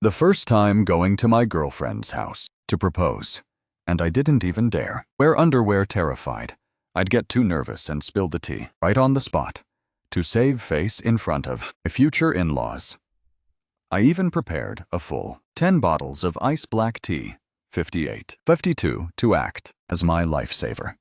The first time going to my girlfriend's house to propose. And I didn't even dare. Wear underwear terrified. I'd get too nervous and spill the tea right on the spot to save face in front of my future in-laws. I even prepared a full 10 bottles of ice black tea, 52 to act as my lifesaver.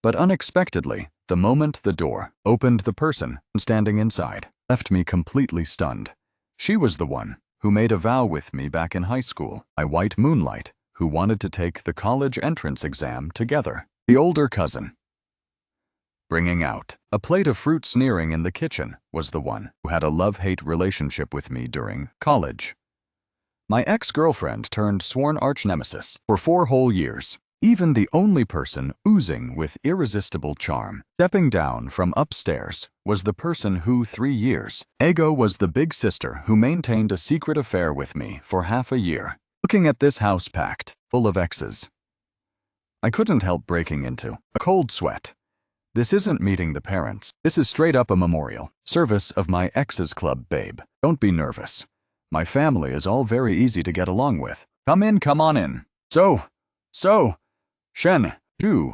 But unexpectedly, the moment the door opened, the person standing inside left me completely stunned. She was the one who made a vow with me back in high school, my white moonlight, who wanted to take the college entrance exam together. The older cousin, bringing out a plate of fruit sneering in the kitchen, was the one who had a love-hate relationship with me during college. My ex-girlfriend turned sworn arch-nemesis for 4 whole years. Even the only person oozing with irresistible charm, stepping down from upstairs, was the person who 3 years ago was the big sister who maintained a secret affair with me for half a year. Looking at this house packed full of exes, I couldn't help breaking into a cold sweat. This isn't meeting the parents. This is straight up a memorial service of my ex's club, babe. Don't be nervous. My family is all very easy to get along with. Come on in. So, Shen,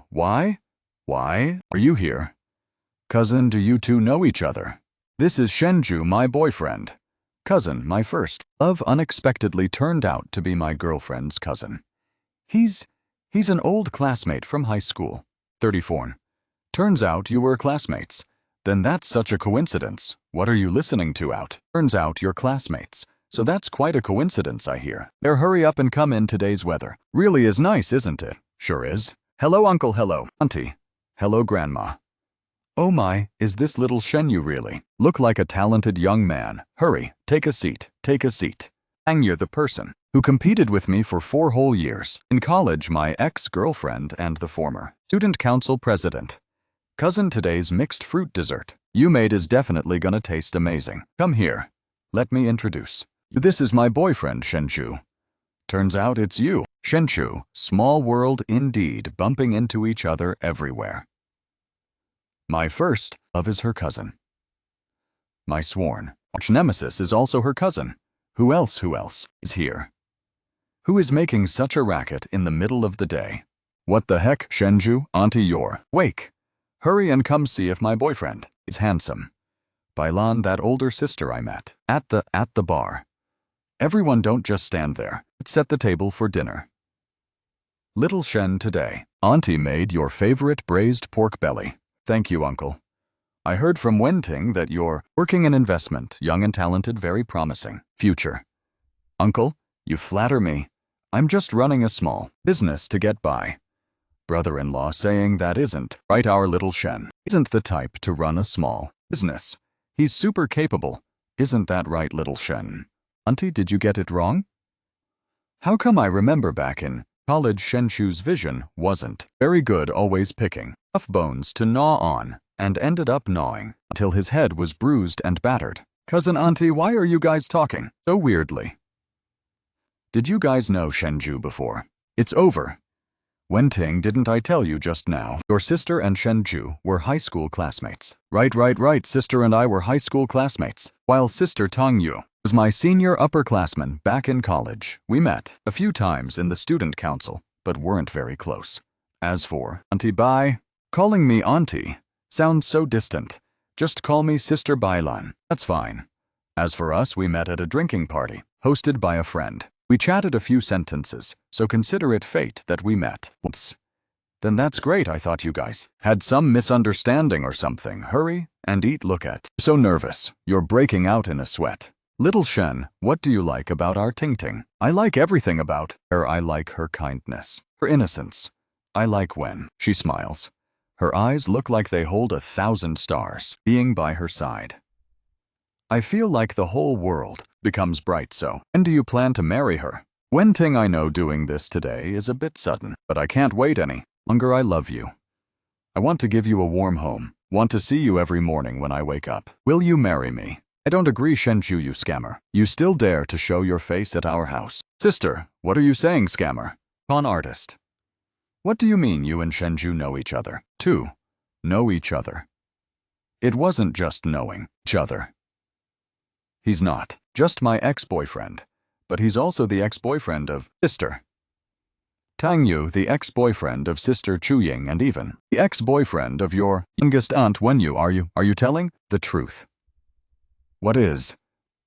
why are you here? Cousin, do you two know each other? This is Shenju, my boyfriend. Cousin, my first love, unexpectedly turned out to be my girlfriend's cousin. He's an old classmate from high school. 34. Turns out you were classmates. Then that's such a coincidence. What are you listening to out? Turns out you're classmates. So that's quite a coincidence, I hear. There, hurry up and come in. Today's weather really is nice, isn't it? Sure is. Hello, uncle. Hello, auntie. Hello, grandma. Oh my, is this little Shen you really? Look like a talented young man. Hurry, take a seat. Ang, you're the person who competed with me for 4 whole years. In college, my ex-girlfriend and the former student council president. Cousin, today's mixed fruit dessert you made is definitely gonna taste amazing. Come here. Let me introduce you. This is my boyfriend, Shenju. Turns out it's you, Shenju. Small world indeed, bumping into each other everywhere. My first love is her cousin. My sworn arch-nemesis is also her cousin. Who else is here? Who is making such a racket in the middle of the day? What the heck, Shenju? Auntie, you're awake. Hurry and come see if my boyfriend is handsome. Bailan, that older sister I met at the bar. Everyone, don't just stand there. Let's set the table for dinner. Little Shen, today, Auntie made your favorite braised pork belly. Thank you, uncle. I heard from Wenting that you're working in investment, young and talented, very promising future. Uncle, you flatter me. I'm just running a small business to get by. Brother-in-law saying that isn't right. Our little Shen isn't the type to run a small business. He's super capable. Isn't that right, little Shen? Auntie, did you get it wrong? How come I remember back in college Shenchu's vision wasn't very good, always picking tough bones to gnaw on, and ended up gnawing until his head was bruised and battered. Cousin, auntie, why are you guys talking so weirdly? Did you guys know Shenju before? It's over. Wenting, didn't I tell you just now? Your sister and Shenju were high school classmates. Right. Sister and I were high school classmates, while sister Tongyu was my senior upperclassman back in college. We met a few times in the student council, but weren't very close. As for auntie, bye. Calling me auntie sounds so distant. Just call me Sister Bailan. That's fine. As for us, we met at a drinking party hosted by a friend. We chatted a few sentences, so consider it fate that we met once. Then that's great. I thought you guys had some misunderstanding or something. Hurry and eat. Look at you, so nervous. You're breaking out in a sweat. Little Shen, what do you like about our Tingting? I like everything about her. I like her kindness, her innocence. I like when she smiles. Her eyes look like they hold 1,000 stars being by her side. I feel like the whole world becomes bright. So, when do you plan to marry her? Wenting, I know doing this today is a bit sudden, but I can't wait any longer. I love you. I want to give you a warm home. Want to see you every morning when I wake up. Will you marry me? I don't agree, Shenju, you scammer. You still dare to show your face at our house. Sister, what are you saying, scammer? Con artist. What do you mean you and Shenju know each other? Too. Know each other. It wasn't just knowing each other. He's not just my ex-boyfriend. but he's also the ex-boyfriend of sister Tang Yu, the ex-boyfriend of sister Chu Ying, and even the ex-boyfriend of your youngest aunt Wen Yu. Are you telling the truth? What is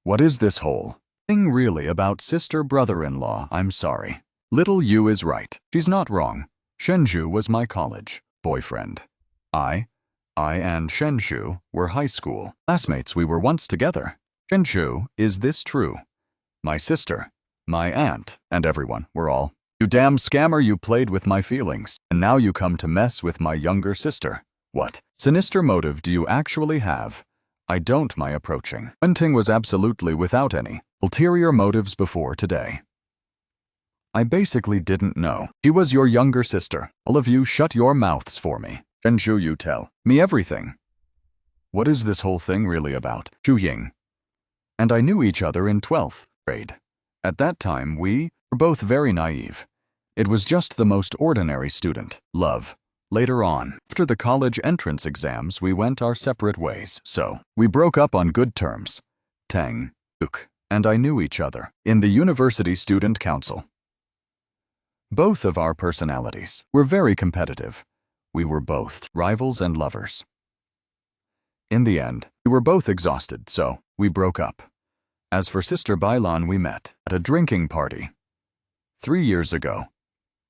this whole thing really about sister brother-in-law? I'm sorry. Little Yu is right. She's not wrong. Shenju was my college boyfriend. I and Shenshu were high school classmates. We were once together. Shenshu, is this true? My sister, my aunt, and everyone were all. You damn scammer, you played with my feelings, and now you come to mess with my younger sister. What sinister motive do you actually have? I don't my approaching. Wenting was absolutely without any ulterior motives before today. I basically didn't know. She was your younger sister. All of you shut your mouths for me. Shenshu, you tell me everything. What is this whole thing really about? Chu Ying and I knew each other in 12th grade. At that time, we were both very naive. It was just the most ordinary student love. Later on, after the college entrance exams, we went our separate ways, so we broke up on good terms. Tang, Duke, and I knew each other in the university student council. Both of our personalities were very competitive. We were both rivals and lovers. In the end, we were both exhausted, so we broke up. As for Sister Bailan, we met at a drinking party 3 years ago.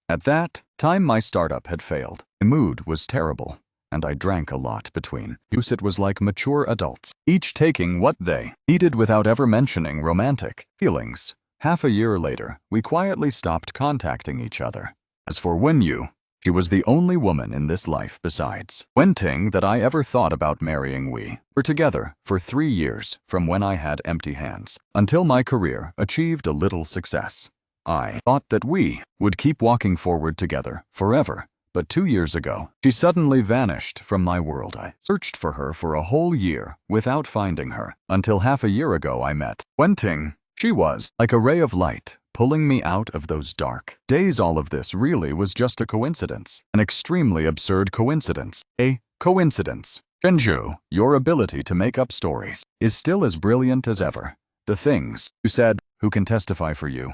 At that time, my startup had failed. My mood was terrible, and I drank a lot between us. It was like mature adults, each taking what they needed without ever mentioning romantic feelings. Half a year later, we quietly stopped contacting each other. As for Wen Yu, she was the only woman in this life besides Wen Ting that I ever thought about marrying. We were together for 3 years, from when I had empty hands until my career achieved a little success. I thought that we would keep walking forward together forever, but 2 years ago, she suddenly vanished from my world. I searched for her for a whole year without finding her, until half a year ago I met Wen Ting. She was like a ray of light, pulling me out of those dark days. All of this really was just a coincidence, an extremely absurd coincidence. A coincidence. Shenzhou, your ability to make up stories is still as brilliant as ever. The things you said, who can testify for you?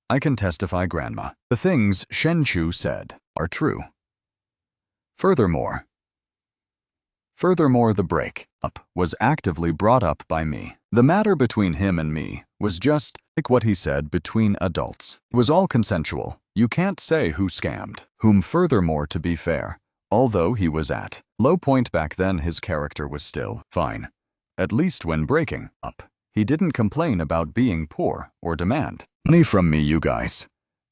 I can testify, Grandma. The things Shenchu said are true. Furthermore, the break-up was actively brought up by me. The matter between him and me was just like what he said, between adults. It was all consensual. You can't say who scammed whom. Furthermore, to be fair, although he was at a low point back then, his character was still fine. At least when breaking up, he didn't complain about being poor or demand money from me. You guys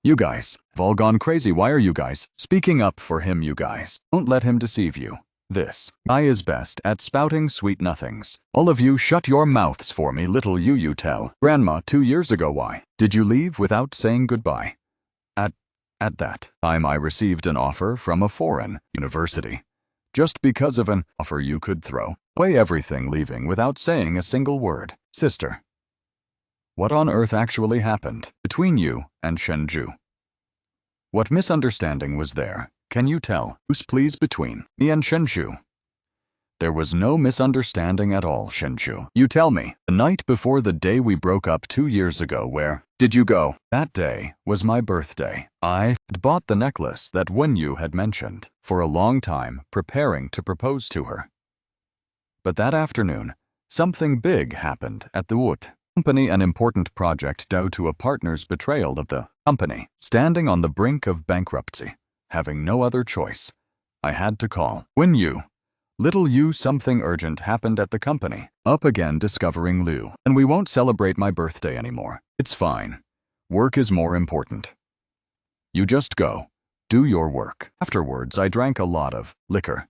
have all gone crazy. Why are you guys speaking up for him? You guys, don't let him deceive you. This guy is best at spouting sweet nothings. All of you shut your mouths for me. Little you tell Grandma 2 years ago, why did you leave without saying goodbye? At that time, I received an offer from a foreign university. Just because of an offer, you could throw away everything, leaving without saying a single word. Sister, what on earth actually happened between you and Shenju? What misunderstanding was there? Can you tell us, please, between me and Shenju? There was no misunderstanding at all, Shenju. You tell me, the night before the day we broke up 2 years ago, where did you go? That day was my birthday. I had bought the necklace that Wen Yu had mentioned for a long time, preparing to propose to her. But that afternoon, something big happened at the Wood company, an important project due to a partner's betrayal of the company, standing on the brink of bankruptcy. Having no other choice, I had to call Wen Yu. Little you, something urgent happened at the company. Up again, discovering Liu, and we won't celebrate my birthday anymore. It's fine. Work is more important. You just go, do your work. Afterwards, I drank a lot of liquor.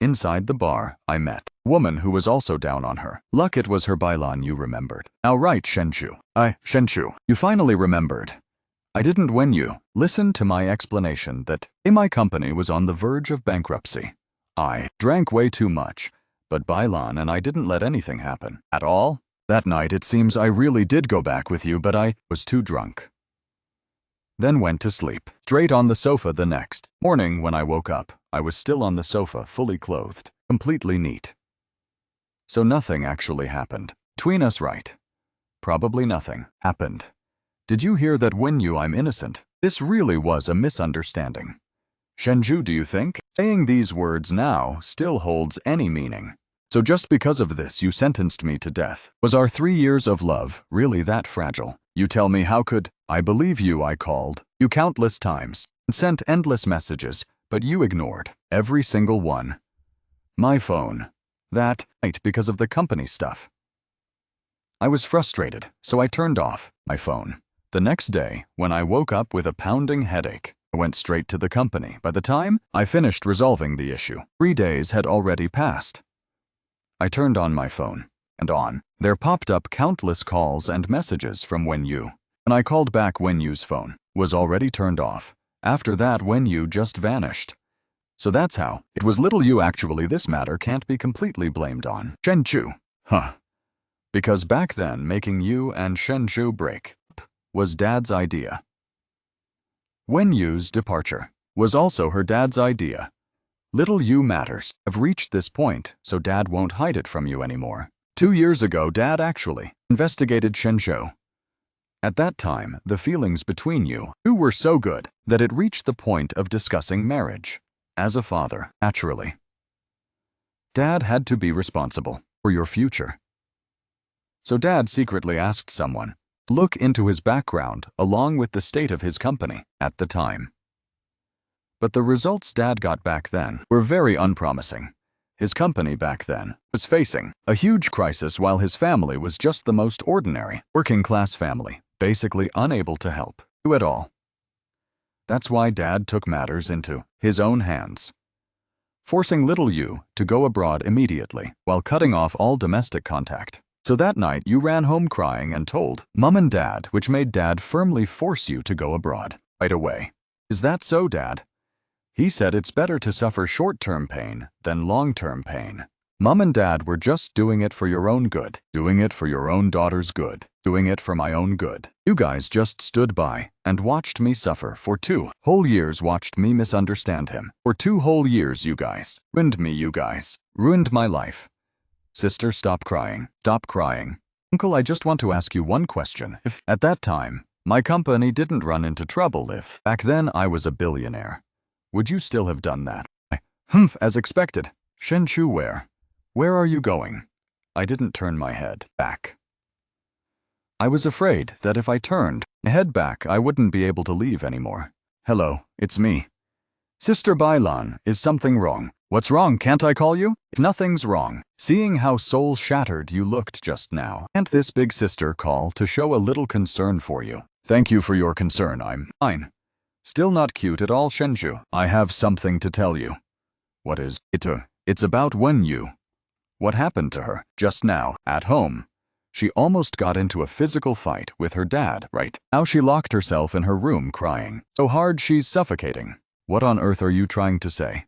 Inside the bar, I met a woman who was also down on her luck. It was her Bailan. You remembered. Now right, Shenchu. Shenchu, you finally remembered. I didn't. When you listened to my explanation that my company was on the verge of bankruptcy. I drank way too much, but Bailan and I didn't let anything happen at all. That night, it seems I really did go back with you, but I was too drunk. Then went to sleep, straight on the sofa. The next morning when I woke up, I was still on the sofa, fully clothed, completely neat. So nothing actually happened between us, right? Probably nothing happened. Did you hear that Wenyu? I'm innocent. This really was a misunderstanding. Shenju, do you think? Saying these words now still holds any meaning. So just because of this you sentenced me to death. Was our 3 years of love really that fragile? You tell me, how could I believe you? I called you countless times and sent endless messages, but you ignored every single one. My phone. That night, because of the company stuff. I was frustrated, so I turned off my phone. The next day, when I woke up with a pounding headache, I went straight to the company. By the time I finished resolving the issue, 3 days had already passed. I turned on my phone, and there popped up countless calls and messages from Wenyu. When I called back, Wenyu's phone was already turned off. After that, Wenyu just vanished. So that's how it was little you. Actually, this matter can't be completely blamed on Shenju. Huh. Because back then, making you and Shenju break up was Dad's idea. Wenyu's departure was also her dad's idea. Little you matters have reached this point, so Dad won't hide it from you anymore. 2 years ago, Dad actually investigated Shenju. At that time, the feelings between you two were so good that it reached the point of discussing marriage. As a father, naturally, Dad had to be responsible for your future. So Dad secretly asked someone to look into his background along with the state of his company at the time. But the results Dad got back then were very unpromising. His company back then was facing a huge crisis while his family was just the most ordinary, working-class family, basically unable to help you at all. That's why Dad took matters into his own hands, forcing little you to go abroad immediately while cutting off all domestic contact. So that night you ran home crying and told Mom and Dad, which made Dad firmly force you to go abroad right away. Is that so, Dad? He said it's better to suffer short-term pain than long-term pain. Mom and Dad were just doing it for your own good, doing it for your own daughter's good, doing it for my own good. You guys just stood by and watched me suffer for 2 whole years, watched me misunderstand him. For 2 whole years you guys ruined me, you guys ruined my life. Sister, stop crying. Stop crying. Uncle, I just want to ask you one question. If, at that time, my company didn't run into trouble, if back then I was a billionaire, would you still have done that? As expected. Shenju, where are you going? I didn't turn my head back. I was afraid that if I turned my head back, I wouldn't be able to leave anymore. Hello, it's me. Sister Bailan, is something wrong? What's wrong? Can't I call you? If nothing's wrong, seeing how soul-shattered you looked just now, can't this big sister call to show a little concern for you? Thank you for your concern, I'm fine. Still not cute at all, Shenju. I have something to tell you. What is it? It's about Wenyu. What happened to her just now at home? She almost got into a physical fight with her dad, right? Now she locked herself in her room crying so hard she's suffocating. What on earth are you trying to say?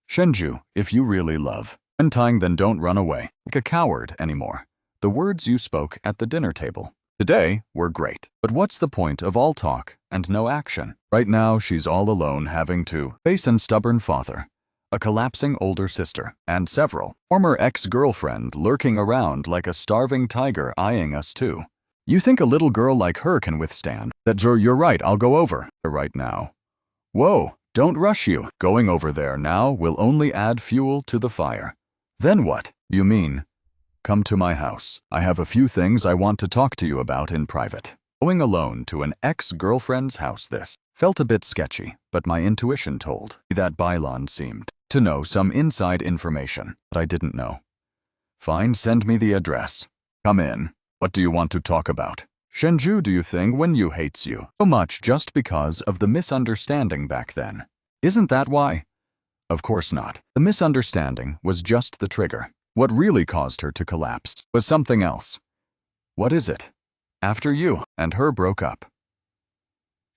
Shenju, if you really love untying, then don't run away like a coward anymore. The words you spoke at the dinner table today were great, but what's the point of all talk and no action? Right now she's all alone, having to face a stubborn father, a collapsing older sister, and several former ex-girlfriend lurking around like a starving tiger eyeing us too. You think a little girl like her can withstand that? You're right, I'll go over right now. Whoa, don't rush you. Going over there now will only add fuel to the fire. Then what? You mean? Come to my house. I have a few things I want to talk to you about in private. Going alone to an ex-girlfriend's house, this felt a bit sketchy, but my intuition told me that Bailan seemed to know some inside information that I didn't know. Fine, send me the address. Come in. What do you want to talk about? Shenju, do you think Wenyu hates you so much just because of the misunderstanding back then? Isn't that why? Of course not. The misunderstanding was just the trigger. What really caused her to collapse was something else. What is it? After you and her broke up,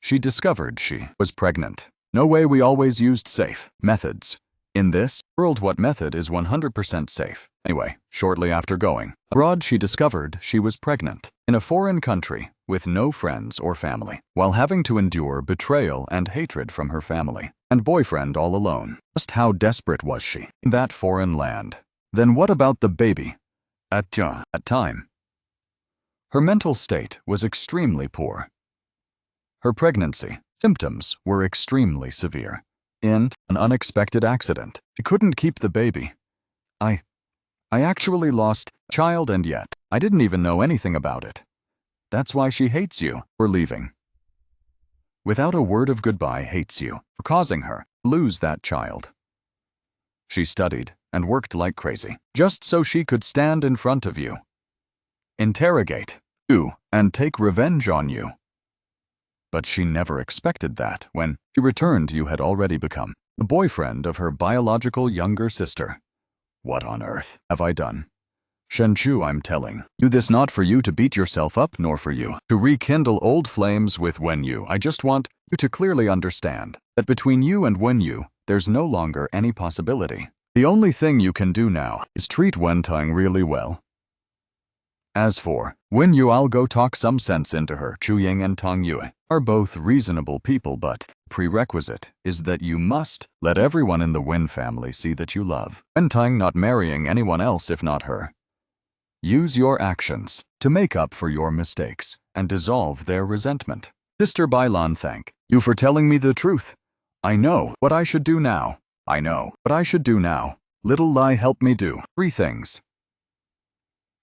she discovered she was pregnant. No way, we always used safe methods. In this world, what method is 100% safe? Anyway, shortly after going abroad, she discovered she was pregnant in a foreign country with no friends or family, while having to endure betrayal and hatred from her family and boyfriend all alone. Just how desperate was she in that foreign land? Then what about the baby? At time, her mental state was extremely poor. Her pregnancy symptoms were extremely severe. In an unexpected accident, she couldn't keep the baby. I actually lost a child, and yet I didn't even know anything about it. That's why she hates you for leaving. Without a word of goodbye, hates you for causing her to lose that child. She studied and worked like crazy, just so she could stand in front of you, interrogate you, and take revenge on you. But she never expected that when she returned, you had already become the boyfriend of her biological younger sister. What on earth have I done? Shenchu, I'm telling you this not for you to beat yourself up, nor for you to rekindle old flames with Wenyu. I just want you to clearly understand that between you and Wenyu, there's no longer any possibility. The only thing you can do now is treat Wentang really well. As for Wenyu, I'll go talk some sense into her. Chu Ying and Tong Yue are both reasonable people, but prerequisite is that you must let everyone in the Wen family see that you love Wentang, not marrying anyone else if not her. Use your actions to make up for your mistakes and dissolve their resentment. Sister Bailan, thank you for telling me the truth. I know what I should do now. Little Lai, help me do 3 things.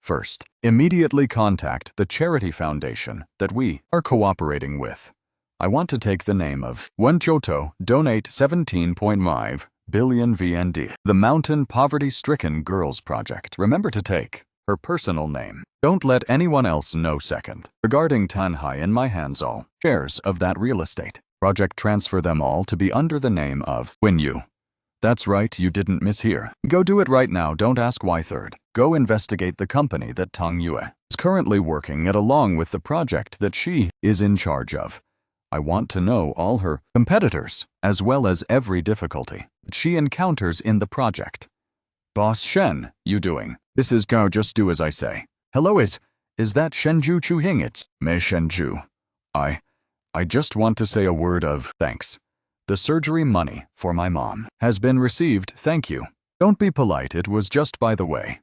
First, immediately contact the charity foundation that we are cooperating with. I want to take the name of Wenchoto, donate 17.5 billion VND. The Mountain Poverty-Stricken Girls Project. Remember to take her personal name. Don't let anyone else know. Second, regarding Tanhai, in my hands all shares of that real estate project, transfer them all to be under the name of Wenyu. That's right, you didn't mishear. Go do it right now, don't ask why. Third, go investigate the company that Tong Yue is currently working at along with the project that she is in charge of. I want to know all her competitors, as well as every difficulty that she encounters in the project. Boss Shen, you doing? This is Gao, just do as I say. Hello, is that Shenju Chuhing? It's me, Shenju. I just want to say a word of thanks. The surgery money for my mom has been received, thank you. Don't be polite, it was just by the way.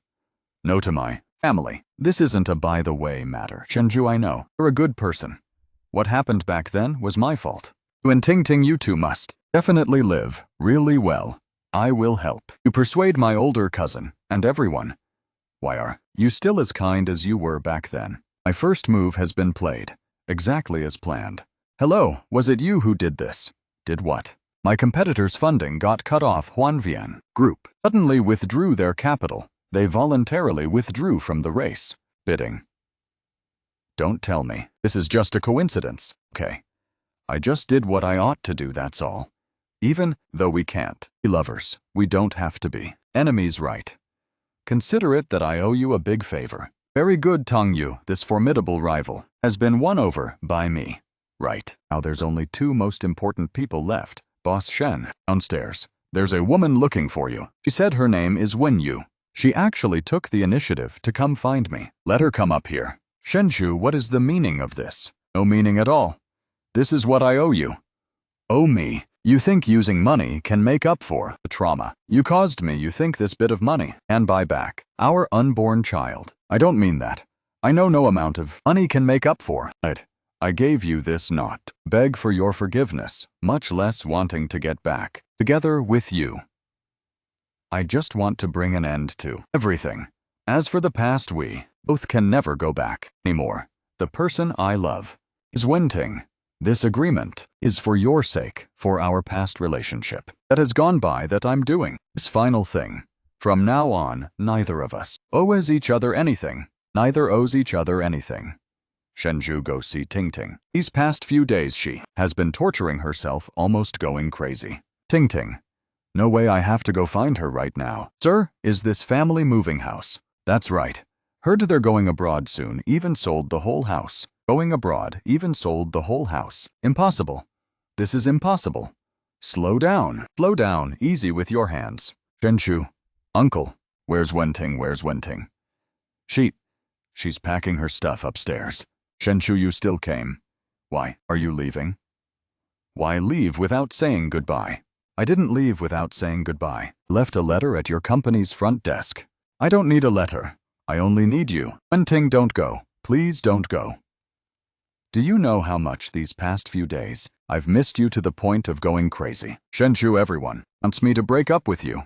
No to my family. This isn't a by the way matter. Shenju, I know. You're a good person. What happened back then was my fault. You and Ting Ting, you two must definitely live really well. I will help you persuade my older cousin and everyone. Why are you still as kind as you were back then? My first move has been played exactly as planned. Hello, was it you who did this? Did what? My competitor's funding got cut off. Huanvian Group suddenly withdrew their capital. They voluntarily withdrew from the race bidding. Don't tell me this is just a coincidence. Okay. I just did what I ought to do, that's all. Even though we can't be lovers, we don't have to be enemies, right? Consider it that I owe you a big favor. Very good, Tong Yu. This formidable rival has been won over by me. Right. Now there's only 2 most important people left. Boss Shen, downstairs. There's a woman looking for you. She said her name is Wenyu. She actually took the initiative to come find me. Let her come up here. Shenju, what is the meaning of this? No meaning at all. This is what I owe you. Owe me? You think using money can make up for the trauma you caused me? You think this bit of money can buy back our unborn child? I don't mean that. I know no amount of money can make up for it. I gave you this not to beg for your forgiveness, much less wanting to get back together with you. I just want to bring an end to everything. As for the past, we both can never go back anymore. The person I love is Wenting. This agreement is for your sake, for our past relationship that has gone by, that I'm doing this final thing. From now on, neither of us owes each other anything. Neither owes each other anything. Shenju, go see Ting Ting. These past few days she has been torturing herself, almost going crazy. Ting Ting. No way, I have to go find her right now. Sir, is this family moving house? That's right. Heard they're going abroad soon, even sold the whole house. Going abroad, even sold the whole house. Impossible. This is impossible. Slow down, easy with your hands. Shenju. Uncle, where's Wenting? She's packing her stuff upstairs. Shenju, you still came. Why, are you leaving? Why leave without saying goodbye? I didn't leave without saying goodbye. Left a letter at your company's front desk. I don't need a letter. I only need you. Wenting, don't go. Please don't go. Do you know how much these past few days I've missed you to the point of going crazy? Shenju, everyone wants me to break up with you.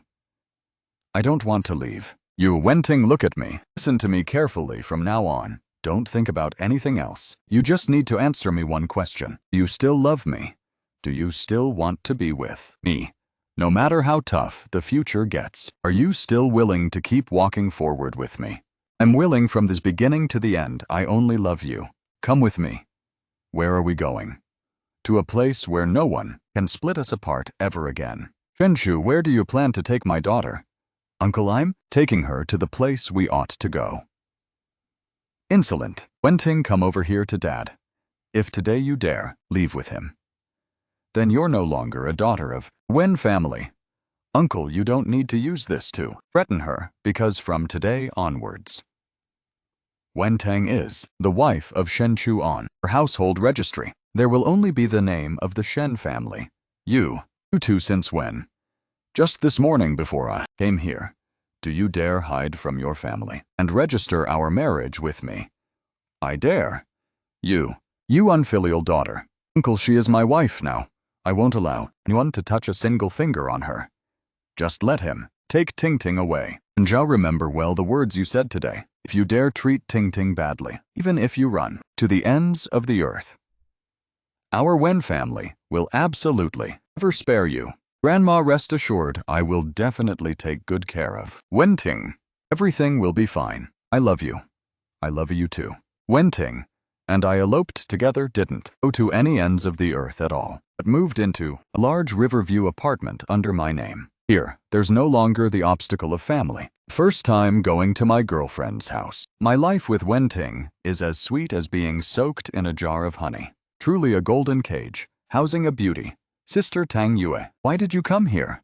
I don't want to leave. You, Wenting, look at me. Listen to me carefully from now on. Don't think about anything else. You just need to answer me one question. Do you still love me? Do you still want to be with me? No matter how tough the future gets, are you still willing to keep walking forward with me? I'm willing from this beginning to the end. I only love you. Come with me. Where are we going? To a place where no one can split us apart ever again. Shenshu, where do you plan to take my daughter? Uncle, I'm taking her to the place we ought to go. Insolent. Wenting, come over here to Dad. If today you dare leave with him, then you're no longer a daughter of Wen family. Uncle, you don't need to use this to threaten her, because from today onwards, Wen Tang is the wife of Shen Chu on her household registry. There will only be the name of the Shen family. You two since when? Just this morning before I came here. Do you dare hide from your family and register our marriage with me? I dare. You unfilial daughter. Uncle, she is my wife now. I won't allow anyone to touch a single finger on her. Just let him take Ting Ting away. And Zhao, remember well the words you said today. If you dare treat Ting Ting badly, even if you run to the ends of the earth, our Wen family will absolutely never spare you. Grandma, rest assured, I will definitely take good care of Wen Ting. Everything will be fine. I love you. I love you too. Wen Ting and I eloped together, didn't go to any ends of the earth at all, but moved into a large Riverview apartment under my name. Here, there's no longer the obstacle of family. First time going to my girlfriend's house. My life with Wen Ting is as sweet as being soaked in a jar of honey. Truly a golden cage, housing a beauty. Sister Tang Yue, why did you come here?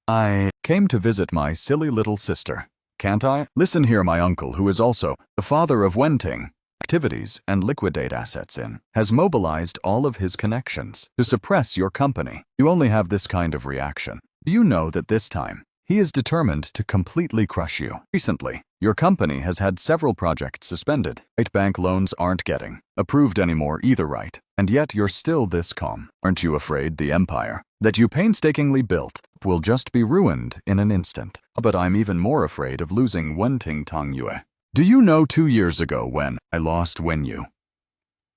I came to visit my silly little sister. Can't I? Listen here, my uncle, who is also the father of Wen Ting, activities and liquidate assets in, has mobilized all of his connections to suppress your company. You only have this kind of reaction. Do you know that this time, he is determined to completely crush you? Recently, your company has had several projects suspended. Right, bank loans aren't getting approved anymore either, right? And yet you're still this calm. Aren't you afraid the empire that you painstakingly built will just be ruined in an instant? But I'm even more afraid of losing Wenting Tang Yue. Do you know 2 years ago when I lost Wen Yu?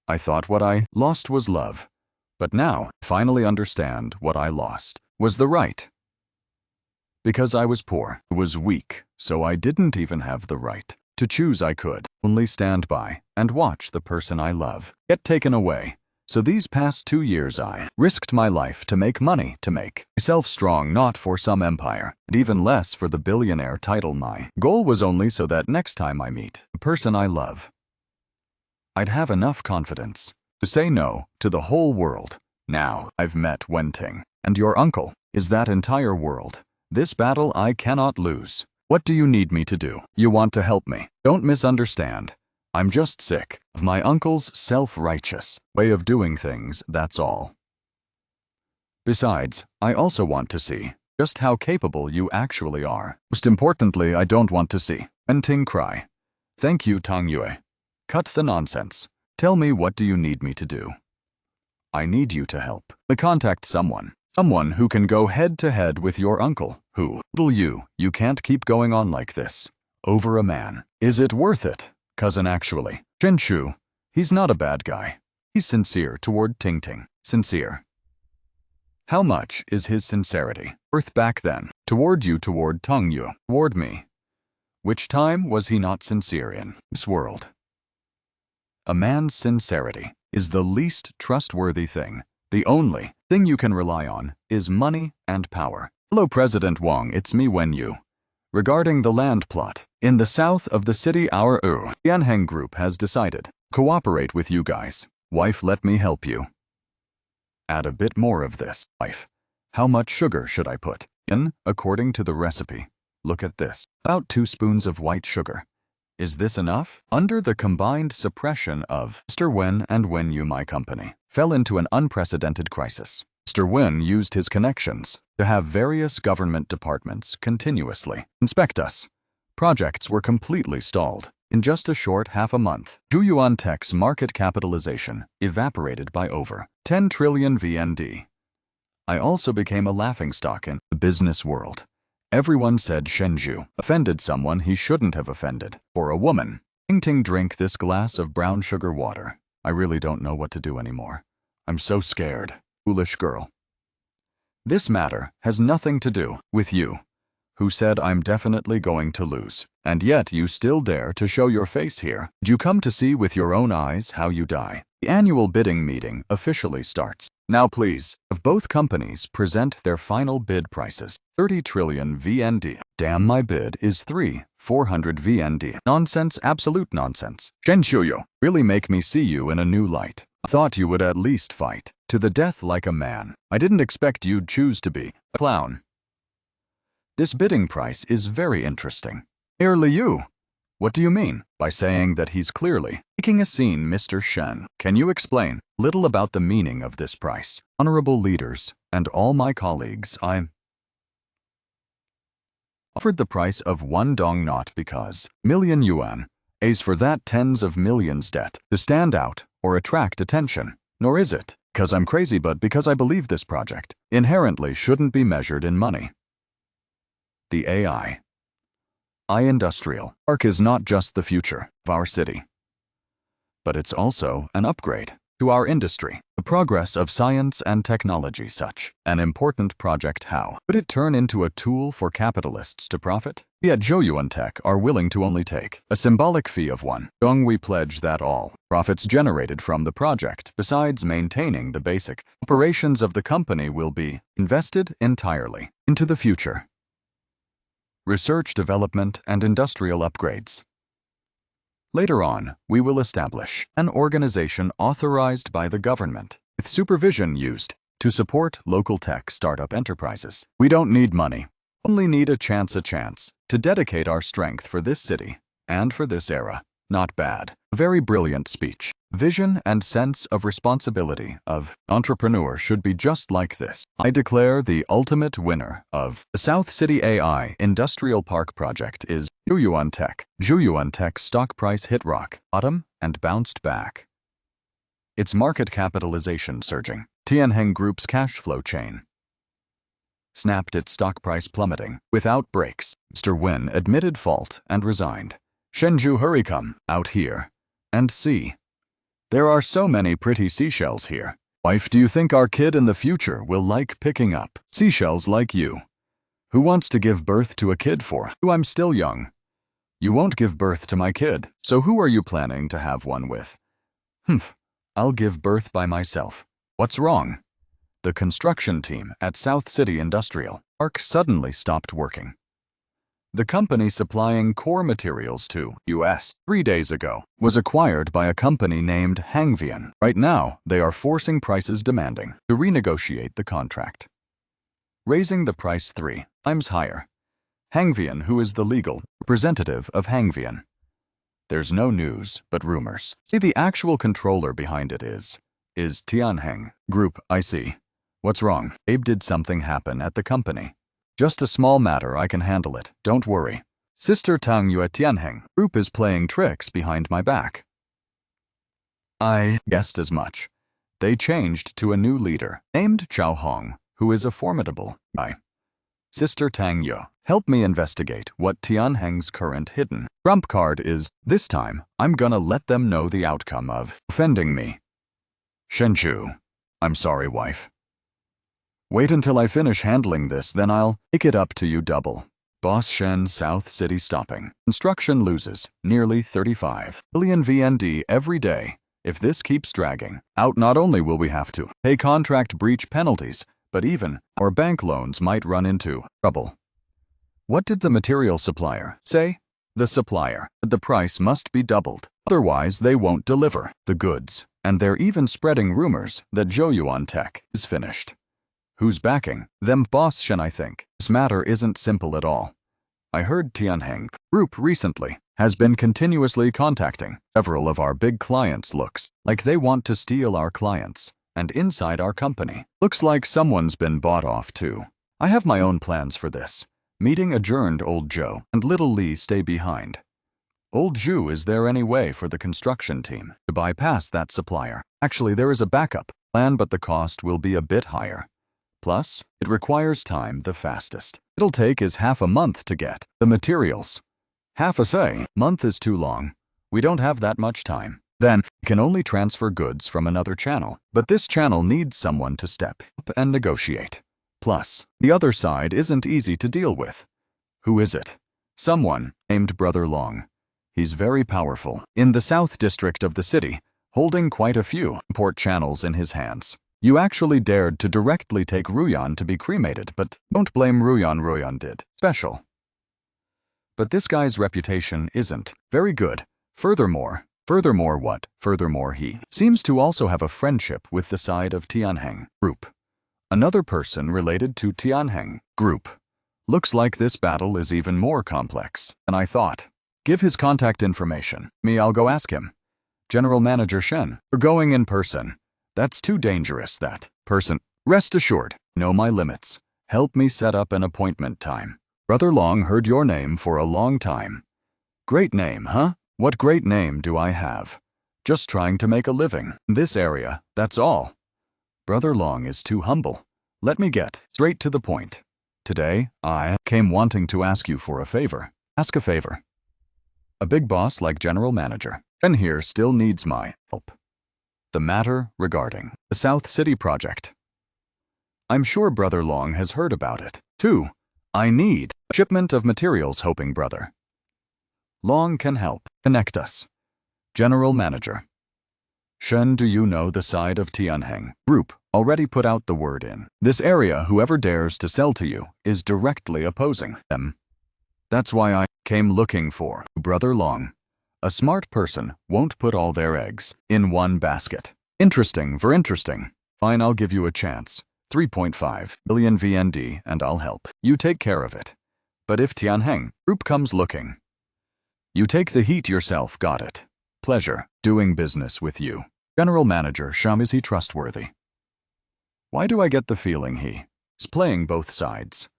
I thought what I lost was love. But now, I finally understand what I lost was the right. Because I was poor, was weak, so I didn't even have the right to choose. I could only stand by and watch the person I love get taken away. So these past 2 years I risked my life to make money, to make myself strong, not for some empire, and even less for the billionaire title. My goal was only so that next time I meet the person I love, I'd have enough confidence to say no to the whole world. Now I've met Wen Ting, and your uncle is that entire world. This battle I cannot lose. What do you need me to do? You want to help me. Don't misunderstand. I'm just sick of my uncle's self-righteous way of doing things, that's all. Besides, I also want to see just how capable you actually are. Most importantly, I don't want to see Wen Ting cry. Thank you, Tang Yue. Cut the nonsense. Tell me, what do you need me to do? I need you to help me contact someone who can go head-to-head with your uncle, who, little you can't keep going on like this. Over a man. Is it worth it? Cousin, actually. Shu, he's not a bad guy. He's sincere toward Ting Ting. Sincere. How much is his sincerity worth back then? Toward you, toward Tang Yu, toward me. Which time was he not sincere in this world? A man's sincerity is the least trustworthy thing. The only thing you can rely on is money and power. Hello, President Wang, it's me, Wen Yu. Regarding the land plot in the south of the city, our Tianheng group has decided to cooperate with you guys. Wife, let me help you. Add a bit more of this. Wife, how much sugar should I put in according to the recipe? Look at this. About 2 spoons of white sugar. Is this enough? Under the combined suppression of Mr. Wen and Wen Yu, my company fell into an unprecedented crisis. Mr. Wen used his connections to have various government departments continuously inspect us. Projects were completely stalled. In just a short half a month, Zhuyuan Tech's market capitalization evaporated by over 10 trillion VND. I also became a laughingstock in the business world. Everyone said Shenju offended someone he shouldn't have offended. For a woman, Ting drink this glass of brown sugar water. I really don't know what to do anymore. I'm so scared. Foolish girl. This matter has nothing to do with you, who said I'm definitely going to lose. And yet you still dare to show your face here. Did you come to see with your own eyes how you die? The annual bidding meeting officially starts. Now please, have both companies present their final bid prices. 30 trillion VND. Damn, my bid is 400 VND. Nonsense, absolute nonsense. Shenshuyo, really make me see you in a new light. I thought you would at least fight to the death like a man. I didn't expect you'd choose to be a clown. This bidding price is very interesting. Mayor Liu, what do you mean by saying that he's clearly making a scene, Mr. Shen? Can you explain little about the meaning of this price? Honorable leaders and all my colleagues, I offered the price of 1 dong not because million yuan is for that tens of millions debt to stand out or attract attention, nor is it because I'm crazy, but because I believe this project inherently shouldn't be measured in money. The AI Industrial Park is not just the future of our city, but it's also an upgrade to our industry. The progress of science and technology, such an important project, how would it turn into a tool for capitalists to profit? We at Zhuyuan Tech are willing to only take a symbolic fee of 1 dong. We pledge that all profits generated from the project, besides maintaining the basic operations of the company, will be invested entirely into the future. Research, development, and industrial upgrades. Later on, we will establish an organization authorized by the government, with supervision used to support local tech startup enterprises. We don't need money, only need a chance to dedicate our strength for this city and for this era. Not bad. A very brilliant speech. Vision and sense of responsibility of entrepreneur should be just like this. I declare the ultimate winner of the South City AI Industrial Park project is Zhuyuan Tech. Zhuyuan Tech's stock price hit rock bottom and bounced back. Its market capitalization surging. Tianheng Group's cash flow chain snapped, its stock price plummeting without breaks. Mr. Win admitted fault and resigned. Shenju, hurry, come out here and see. There are so many pretty seashells here. Wife, do you think our kid in the future will like picking up seashells like you? Who wants to give birth to a kid for? I'm still young. You won't give birth to my kid, so who are you planning to have one with? I'll give birth by myself. What's wrong? The construction team at South City Industrial Park suddenly stopped working. The company supplying core materials to US 3 days ago was acquired by a company named Hangvian. Right now, they are forcing prices, demanding to renegotiate the contract, raising the price 3 times higher. Hangvian, who is the legal representative of Hangvian. There's no news, but rumors. See, the actual controller behind it is Tianheng Group. I see. What's wrong? Abe, did something happen at the company? Just a small matter, I can handle it, don't worry. Sister Tang Yue, Tianheng Group is playing tricks behind my back. I guessed as much. They changed to a new leader, named Chao Hong, who is a formidable guy. Sister Tang Yue, help me investigate what Tianheng's current hidden trump card is. This time, I'm gonna let them know the outcome of offending me. Shenju, I'm sorry, wife. Wait until I finish handling this, then I'll make it up to you double. Boss Shen, South City stopping. Construction loses nearly 35 billion VND every day. If this keeps dragging out, not only will we have to pay contract breach penalties, but even our bank loans might run into trouble. What did the material supplier say? The supplier said the price must be doubled, otherwise they won't deliver the goods. And they're even spreading rumors that Zhuyuan Tech is finished. Who's backing them? Boss Shen, I think. This matter isn't simple at all. I heard Tianheng Group recently has been continuously contacting several of our big clients. Looks like they want to steal our clients and inside our company. Looks like someone's been bought off too. I have my own plans for this. Meeting adjourned. Old Joe and little Lee stay behind. Old Zhu, is there any way for the construction team to bypass that supplier? Actually, there is a backup plan, but the cost will be a bit higher. Plus, it requires time the fastest. It'll take is half a month to get the materials. Half a say, month is too long. We don't have that much time. Then, we can only transfer goods from another channel. But this channel needs someone to step up and negotiate. Plus, the other side isn't easy to deal with. Who is it? Someone named Brother Long. He's very powerful in the south district of the city, holding quite a few import channels in his hands. You actually dared to directly take Ruyan to be cremated, but don't blame Ruyan. Ruyan did special. But this guy's reputation isn't very good. Furthermore what? Furthermore, he seems to also have a friendship with the side of Tianheng Group. Another person related to Tianheng Group. Looks like this battle is even more complex than I thought. Give his contact information. I'll go ask him. General Manager Shen, we're going in person. That's too dangerous, that person. Rest assured, know my limits. Help me set up an appointment time. Brother Long, heard your name for a long time. Great name, huh? What great name do I have? Just trying to make a living in this area, that's all. Brother Long is too humble. Let me get straight to the point. Today, I came wanting to ask you for a favor. Ask a favor. A big boss like General Manager Shen here still needs my help. The matter regarding the South City project. I'm sure Brother Long has heard about it, too. I need a shipment of materials, hoping Brother Long can help connect us. General Manager Shen, do you know the side of Tianheng Group already put out the word in this area whoever dares to sell to you is directly opposing them. That's why I came looking for Brother Long. A smart person won't put all their eggs in one basket. Interesting, very interesting. Fine, I'll give you a chance. 3.5 billion VND and I'll help. You take care of it. But if Tianheng Group comes looking, you take the heat yourself, got it? Pleasure doing business with you. General Manager Sham, is he trustworthy? Why do I get the feeling he is playing both sides?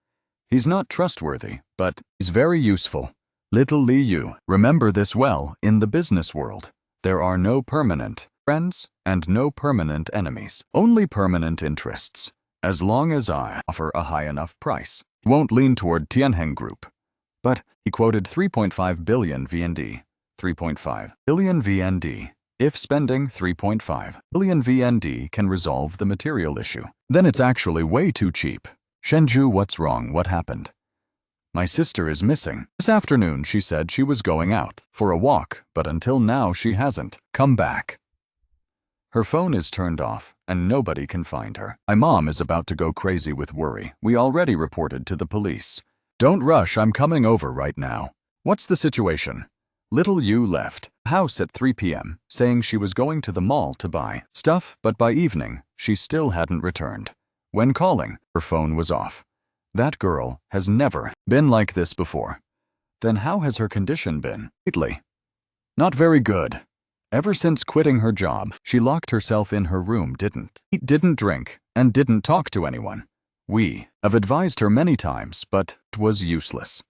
He's not trustworthy, but he's very useful. Little Li Yu, remember this well, in the business world, there are no permanent friends and no permanent enemies, only permanent interests. As long as I offer a high enough price, he won't lean toward Tianheng Group. But he quoted 3.5 billion VND. 3.5 billion VND. If spending 3.5 billion VND can resolve the material issue, then it's actually way too cheap. Shenju, what's wrong? What happened? My sister is missing. This afternoon she said she was going out for a walk, but until now she hasn't come back. Her phone is turned off and nobody can find her. My mom is about to go crazy with worry. We already reported to the police. Don't rush, I'm coming over right now. What's the situation? Little Yu left the house at 3 p.m. saying she was going to the mall to buy stuff, but by evening she still hadn't returned. When calling, her phone was off. That girl has never been like this before. Then how has her condition been lately? Not very good. Ever since quitting her job, she locked herself in her room, didn't eat, didn't drink, and didn't talk to anyone. We have advised her many times, but it was useless.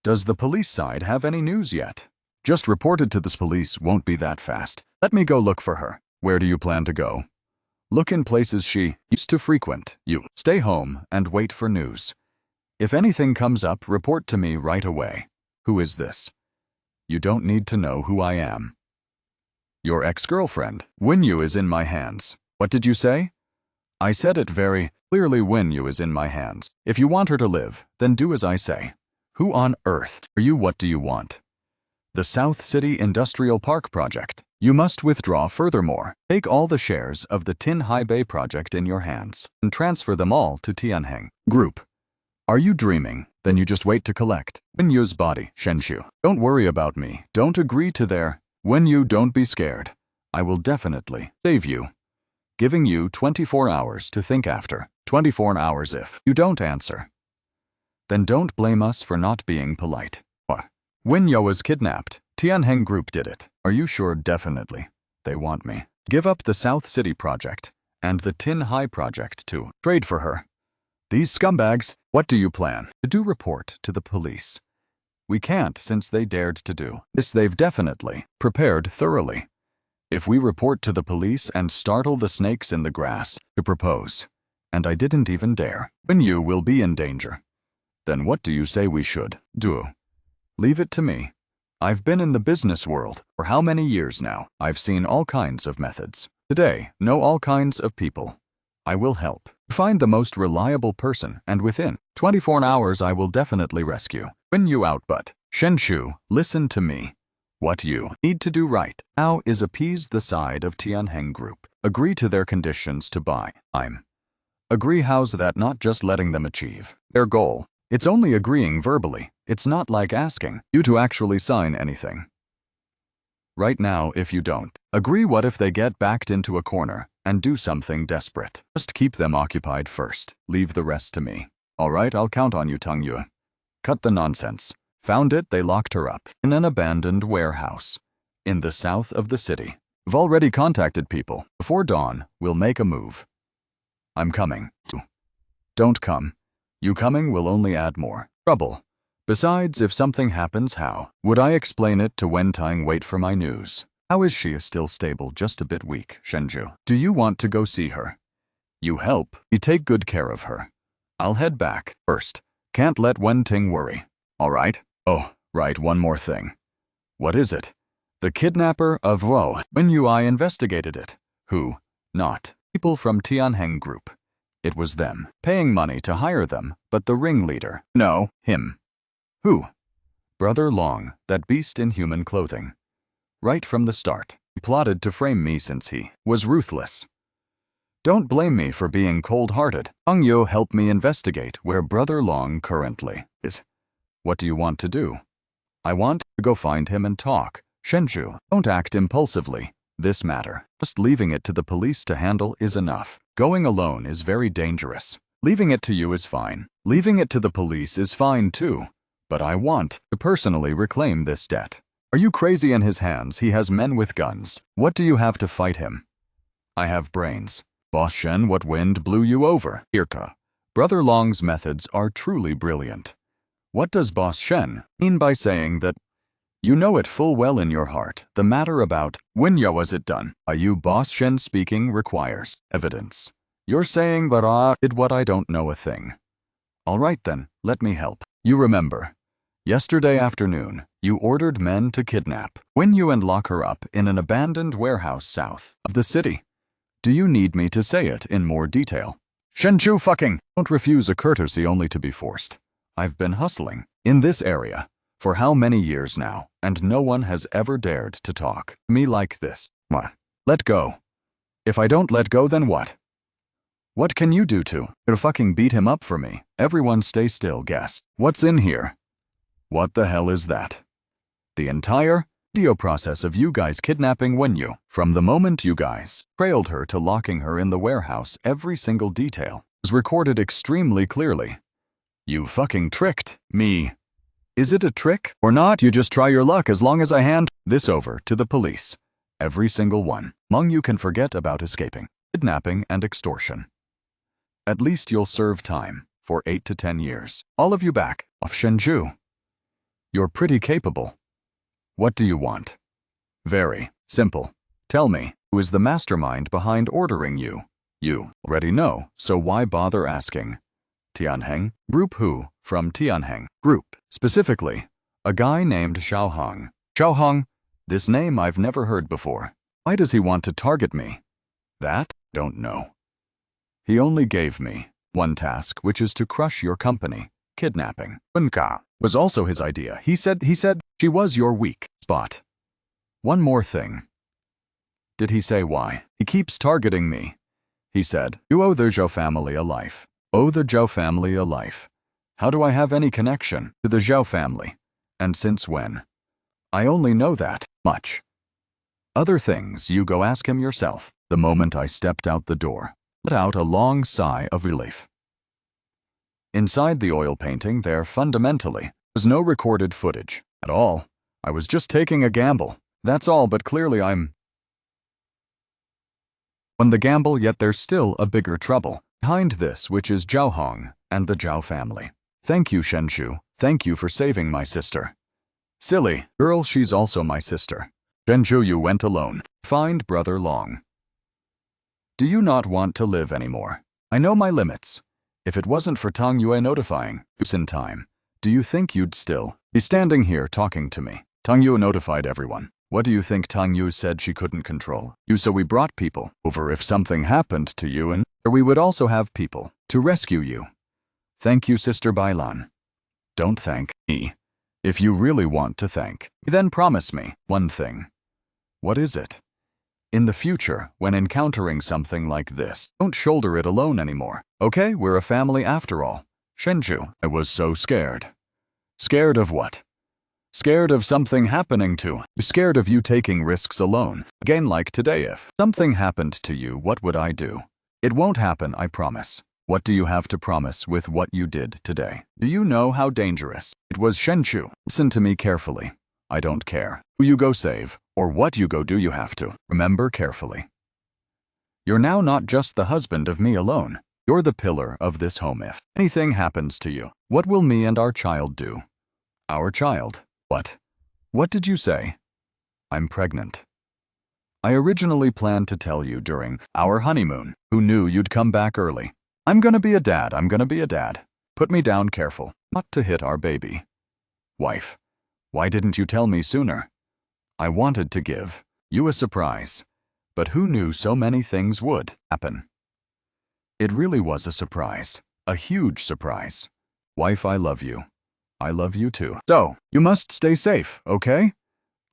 Does the police side have any news yet? Just reported to this police, won't be that fast. Let me go look for her. Where do you plan to go? Look in places she used to frequent. You stay home and wait for news. If anything comes up, report to me right away. Who is this? You don't need to know who I am. Your ex-girlfriend, Winyu, is in my hands. What did you say? I said it very clearly, Winyu is in my hands. If you want her to live, then do as I say. Who on earth are you? What do you want? The South City Industrial Park project. You must withdraw. Furthermore, take all the shares of the Tin Hai Bay project in your hands and transfer them all to Tianheng Group. Are you dreaming? Then you just wait to collect Winyu's body, Shenshu. Don't worry about me. Don't agree to their Winyu, don't be scared. I will definitely save you. Giving you 24 hours to think after. 24 hours. If you don't answer, then don't blame us for not being polite. Winyu was kidnapped. Tianheng Group did it. Are you sure? Definitely. They want me. Give up the South City project and the Tin Hai project to trade for her. These scumbags, what do you plan to do? Report to the police. We can't since they dared to do this. They've definitely prepared thoroughly. If we report to the police and startle the snakes in the grass to propose, and I didn't even dare, when you will be in danger, then what do you say we should do? Leave it to me. I've been in the business world for how many years now? I've seen all kinds of methods. Today, know all kinds of people. I will help. Find the most reliable person, and within 24 hours I will definitely rescue. Win you out, but Shenshu, listen to me. What you need to do right now is appease the side of Tianheng Group. Agree to their conditions to buy. Agree. How's that? Not just letting them achieve their goal. It's only agreeing verbally. It's not like asking you to actually sign anything. Right now, if you don't agree, what if they get backed into a corner and do something desperate? Just keep them occupied first. Leave the rest to me. All right, I'll count on you, Tang Yue. Cut the nonsense. Found it, they locked her up in an abandoned warehouse in the south of the city. I've already contacted people. Before dawn, we'll make a move. I'm coming. Don't come. You coming will only add more trouble. Besides, if something happens, how would I explain it to Wen Tang? Wait for my news. How is she? Still stable, just a bit weak. Shenzhou, do you want to go see her? You help me take good care of her. I'll head back first. Can't let Wen Ting worry. All right? Oh, right, one more thing. What is it? The kidnapper of Wo. When I investigated it. Who? Not people from Tianheng Group. It was them, paying money to hire them, but the ringleader. No, him. Who? Brother Long, that beast in human clothing. Right from the start, he plotted to frame me since he was ruthless. Don't blame me for being cold-hearted. Tang Yo helped me investigate where Brother Long currently is. What do you want to do? I want to go find him and talk. Shenzhou, don't act impulsively. This matter, just leaving it to the police to handle is enough. Going alone is very dangerous. Leaving it to you is fine. Leaving it to the police is fine too. But I want to personally reclaim this debt. Are you crazy? In his hands he has men with guns. What do you have to fight him? I have brains. Boss Shen, what wind blew you over? Irka. Brother Long's methods are truly brilliant. What does Boss Shen mean by saying that? You know it full well in your heart. The matter about when was it done? Are you Boss Shen speaking requires evidence. You're saying that I did what I don't know a thing. All right then, let me help. You remember. Yesterday afternoon, you ordered men to kidnap Wen Yu and lock her up in an abandoned warehouse south of the city. Do you need me to say it in more detail? Shenzhou fucking! Don't refuse a courtesy only to be forced. I've been hustling in this area for how many years now, and no one has ever dared to talk to me like this. What? Let go. If I don't let go, then what? What can you do to fucking beat him up for me? Everyone stay still. Guess what's in here? What the hell is that? The entire video process of you guys kidnapping Wen Yu. From the moment you guys trailed her to locking her in the warehouse, every single detail was recorded extremely clearly. You fucking tricked me. Is it a trick or not? You just try your luck as long as I hand this over to the police. Every single one among you can forget about escaping, kidnapping, and extortion. At least you'll serve time for 8 to 10 years. All of you back off Shenzhou. You're pretty capable. What do you want? Very simple. Tell me, who is the mastermind behind ordering you? You already know, so why bother asking? Tianheng Group. Who? From Tianheng Group. Specifically, a guy named Xiaohong. Xiaohong? This name I've never heard before. Why does he want to target me? That? Don't know. He only gave me one task, which is to crush your company. Kidnapping Unka was also his idea. He said she was your weak spot. One more thing. Did he say why? He keeps targeting me. He said, you owe the Zhou family a life. Owe the Zhou family a life. How do I have any connection to the Zhou family? And since when? I only know that much. Other things you go ask him yourself. The moment I stepped out the door, let out a long sigh of relief. Inside the oil painting there fundamentally was no recorded footage at all. I was just taking a gamble. That's all, but clearly I'm on the gamble, yet there's still a bigger trouble behind this, which is Zhao Hong and the Zhao family. Thank you, Shenzhou. Thank you for saving my sister. Silly girl, she's also my sister. Shenju, you went alone. Find brother Long. Do you not want to live anymore? I know my limits. If it wasn't for Tang Yue notifying us in time, do you think you'd still be standing here talking to me? Tang Yue notified everyone. What do you think Tang Yue said she couldn't control you, so we brought people over if something happened to you, and we would also have people to rescue you. Thank you, Sister Bailan. Don't thank me. If you really want to thank me, then promise me one thing. What is it? In the future, when encountering something like this, don't shoulder it alone anymore. Okay, we're a family after all. Shenju, I was so scared. Scared of what? Scared of something happening to you. Scared of you taking risks alone. Again, like today, if something happened to you, what would I do? It won't happen, I promise. What do you have to promise with what you did today? Do you know how dangerous it was, Shenju? Listen to me carefully. I don't care who you go save or what you go do, you have to remember carefully. You're now not just the husband of me alone. You're the pillar of this home. If anything happens to you, what will me and our child do? Our child? What? What did you say? I'm pregnant. I originally planned to tell you during our honeymoon. Who knew you'd come back early? I'm gonna be a dad. I'm gonna be a dad. Put me down careful, not to hit our baby. Wife, why didn't you tell me sooner? I wanted to give you a surprise, but who knew so many things would happen? It really was a surprise, a huge surprise. Wife, I love you. I love you too. So, you must stay safe, okay?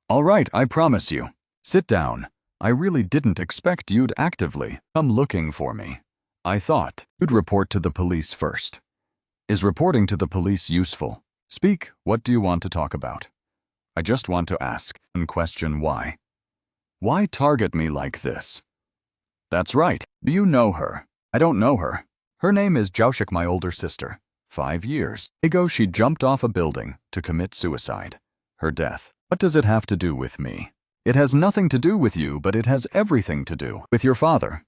All right, I promise you. Sit down. I really didn't expect you'd actively come looking for me. I thought you'd report to the police first. Is reporting to the police useful? Speak, what do you want to talk about? I just want to ask and question why. Why target me like this? That's right. Do you know her? I don't know her. Her name is Zhaoshik, my older sister. 5 years ago, she jumped off a building to commit suicide. Her death. What does it have to do with me? It has nothing to do with you, but it has everything to do with your father.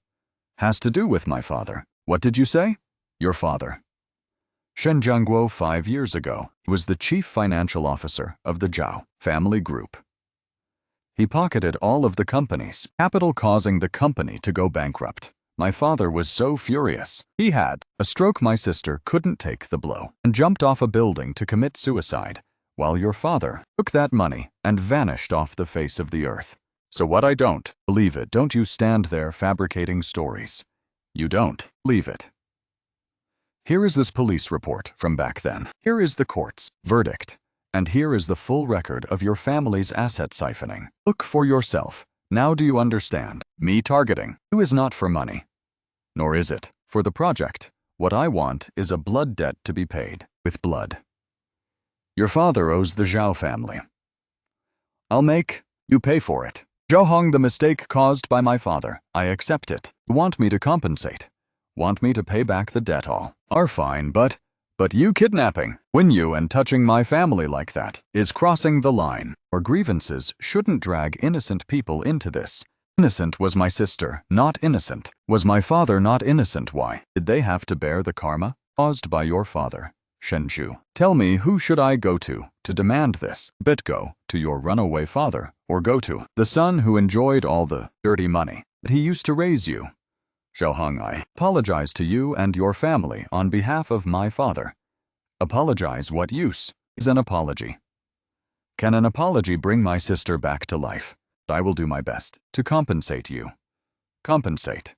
Has to do with my father. What did you say? Your father. Shen Jiangguo 5 years ago was the chief financial officer of the Zhao family group. He pocketed all of the company's capital, causing the company to go bankrupt. My father was so furious. He had a stroke. My sister couldn't take the blow and jumped off a building to commit suicide, while your father took that money and vanished off the face of the earth. So what? I don't believe it. Don't you stand there fabricating stories. You don't believe it. Here is this police report from back then. Here is the court's verdict. And here is the full record of your family's asset siphoning. Look for yourself. Now do you understand? Me targeting you is not for money. Nor is it for the project. What I want is a blood debt to be paid with blood. Your father owes the Zhao family. I'll make you pay for it. Zhao Hong, the mistake caused by my father, I accept it. You want me to compensate. Want me to pay back the debt, all are fine, but you kidnapping, when you and touching my family like that is crossing the line. Or grievances shouldn't drag innocent people into this. Innocent was my sister, not innocent. Was my father not innocent? Why did they have to bear the karma caused by your father? Shenju, tell me, who should I go to demand this? But go to your runaway father, or go to the son who enjoyed all the dirty money that he used to raise you? Xiaohong, I apologize to you and your family on behalf of my father. Apologize? What use is an apology? Can an apology bring my sister back to life? I will do my best to compensate you. Compensate?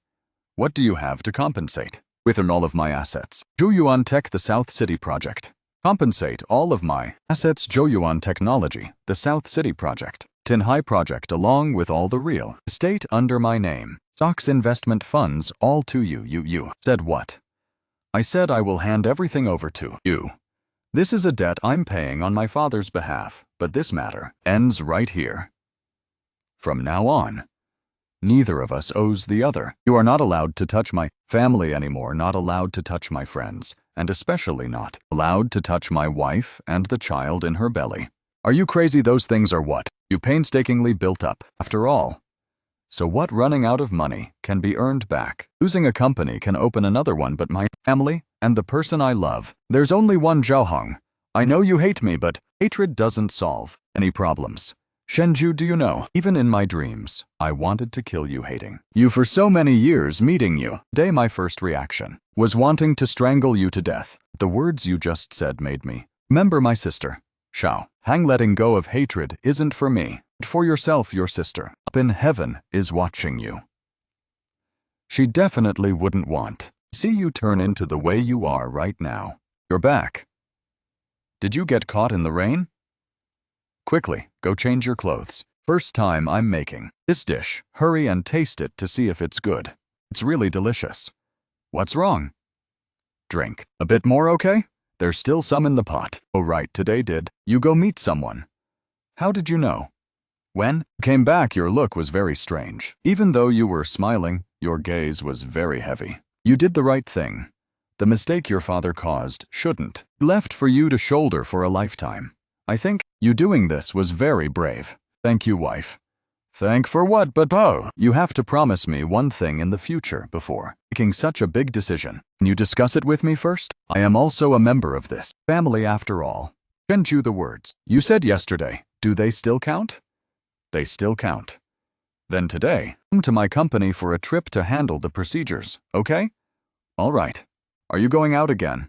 What do you have to compensate? Within all of my assets. Zhouyuan Tech, the South City project. Compensate all of my assets. Zhouyuan Technology, the South City project. Tinhai project, along with all the real estate under my name. Stocks, investment funds, all to you. You said what? I said I will hand everything over to you. This is a debt I'm paying on my father's behalf, but this matter ends right here. From now on, neither of us owes the other. You are not allowed to touch my family anymore, not allowed to touch my friends, and especially not allowed to touch my wife and the child in her belly. Are you crazy? Those things are what you painstakingly built up, after all. So what? Running out of money can be earned back. Losing a company can open another one, but my family and the person I love, there's only one Zhao Hong. I know you hate me, but hatred doesn't solve any problems. Shenju, do you know, even in my dreams, I wanted to kill you hating you for so many years. Meeting you today, my first reaction was wanting to strangle you to death. The words you just said made me remember my sister, Xiao Hang. Letting go of hatred isn't for me, but for yourself. Your sister up in heaven is watching you. She definitely wouldn't want to see you turn into the way you are right now. You're back. Did you get caught in the rain? Quickly, go change your clothes. First time I'm making this dish. Hurry and taste it to see if it's good. It's really delicious. What's wrong? Drink. A bit more, okay? There's still some in the pot. Oh right, today did you go meet someone? How did you know? When you came back, your look was very strange. Even though you were smiling, your gaze was very heavy. You did the right thing. The mistake your father caused shouldn't be left for you to shoulder for a lifetime. I think you doing this was very brave. Thank you, wife. Thank for what? But oh, you have to promise me one thing in the future before making such a big decision. Can you discuss it with me first? I am also a member of this family after all. Sent you the words you said yesterday. Do they still count? They still count. Then today, come to my company for a trip to handle the procedures, okay? All right. Are you going out again?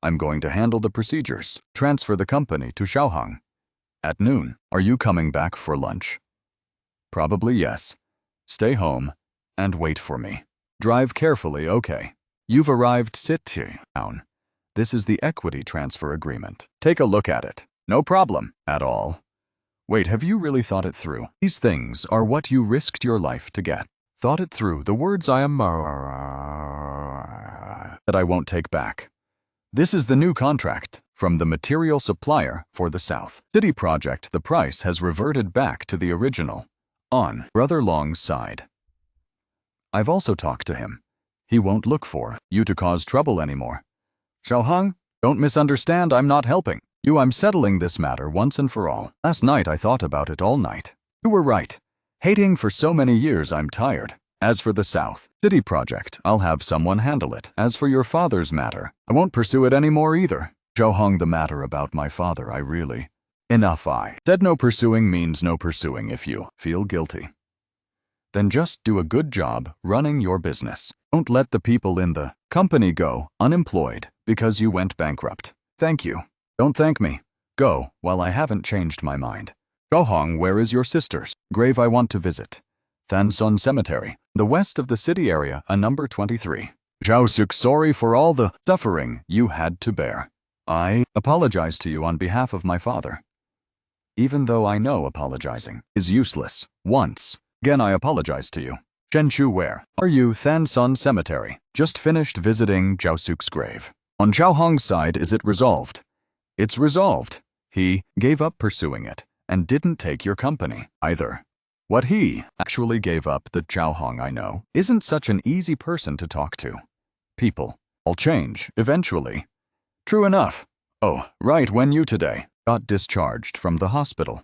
I'm going to handle the procedures. Transfer the company to Xiaohang. At noon, are you coming back for lunch? Probably yes. Stay home and wait for me. Drive carefully, okay? You've arrived. Sit down. This is the equity transfer agreement. Take a look at it. No problem at all. Wait, have you really thought it through? These things are what you risked your life to get. Thought it through. The words I am that I won't take back. This is the new contract from the material supplier for the South City project. The price has reverted back to the original on Brother Long's side. I've also talked to him. He won't look for you to cause trouble anymore. Xiaohang, don't misunderstand. I'm not helping you. I'm settling this matter once and for all. Last night I thought about it all night. You were right. Hating for so many years, I'm tired. As for the South City project, I'll have someone handle it. As for your father's matter, I won't pursue it anymore either. Xiaohang, the matter about my father, I really... Enough. I said no pursuing means no pursuing. If you feel guilty, then just do a good job running your business. Don't let the people in the company go unemployed because you went bankrupt. Thank you. Don't thank me. Go while I haven't changed my mind. Xiaohang, where is your sister's grave? I want to visit. Thanson Cemetery, the west of the city area, a number 23. Zhaosuk, sorry for all the suffering you had to bear. I apologize to you on behalf of my father. Even though I know apologizing is useless. Once again, I apologize to you. Shenshu, where are you? Thanson Cemetery. Just finished visiting Zhaosuk's grave. On Xiaohang's side, is it resolved? It's resolved. He gave up pursuing it and didn't take your company either. What he actually gave up, the Xiaohang I know, isn't such an easy person to talk to. People all change eventually. True enough. Oh, right, when you today got discharged from the hospital.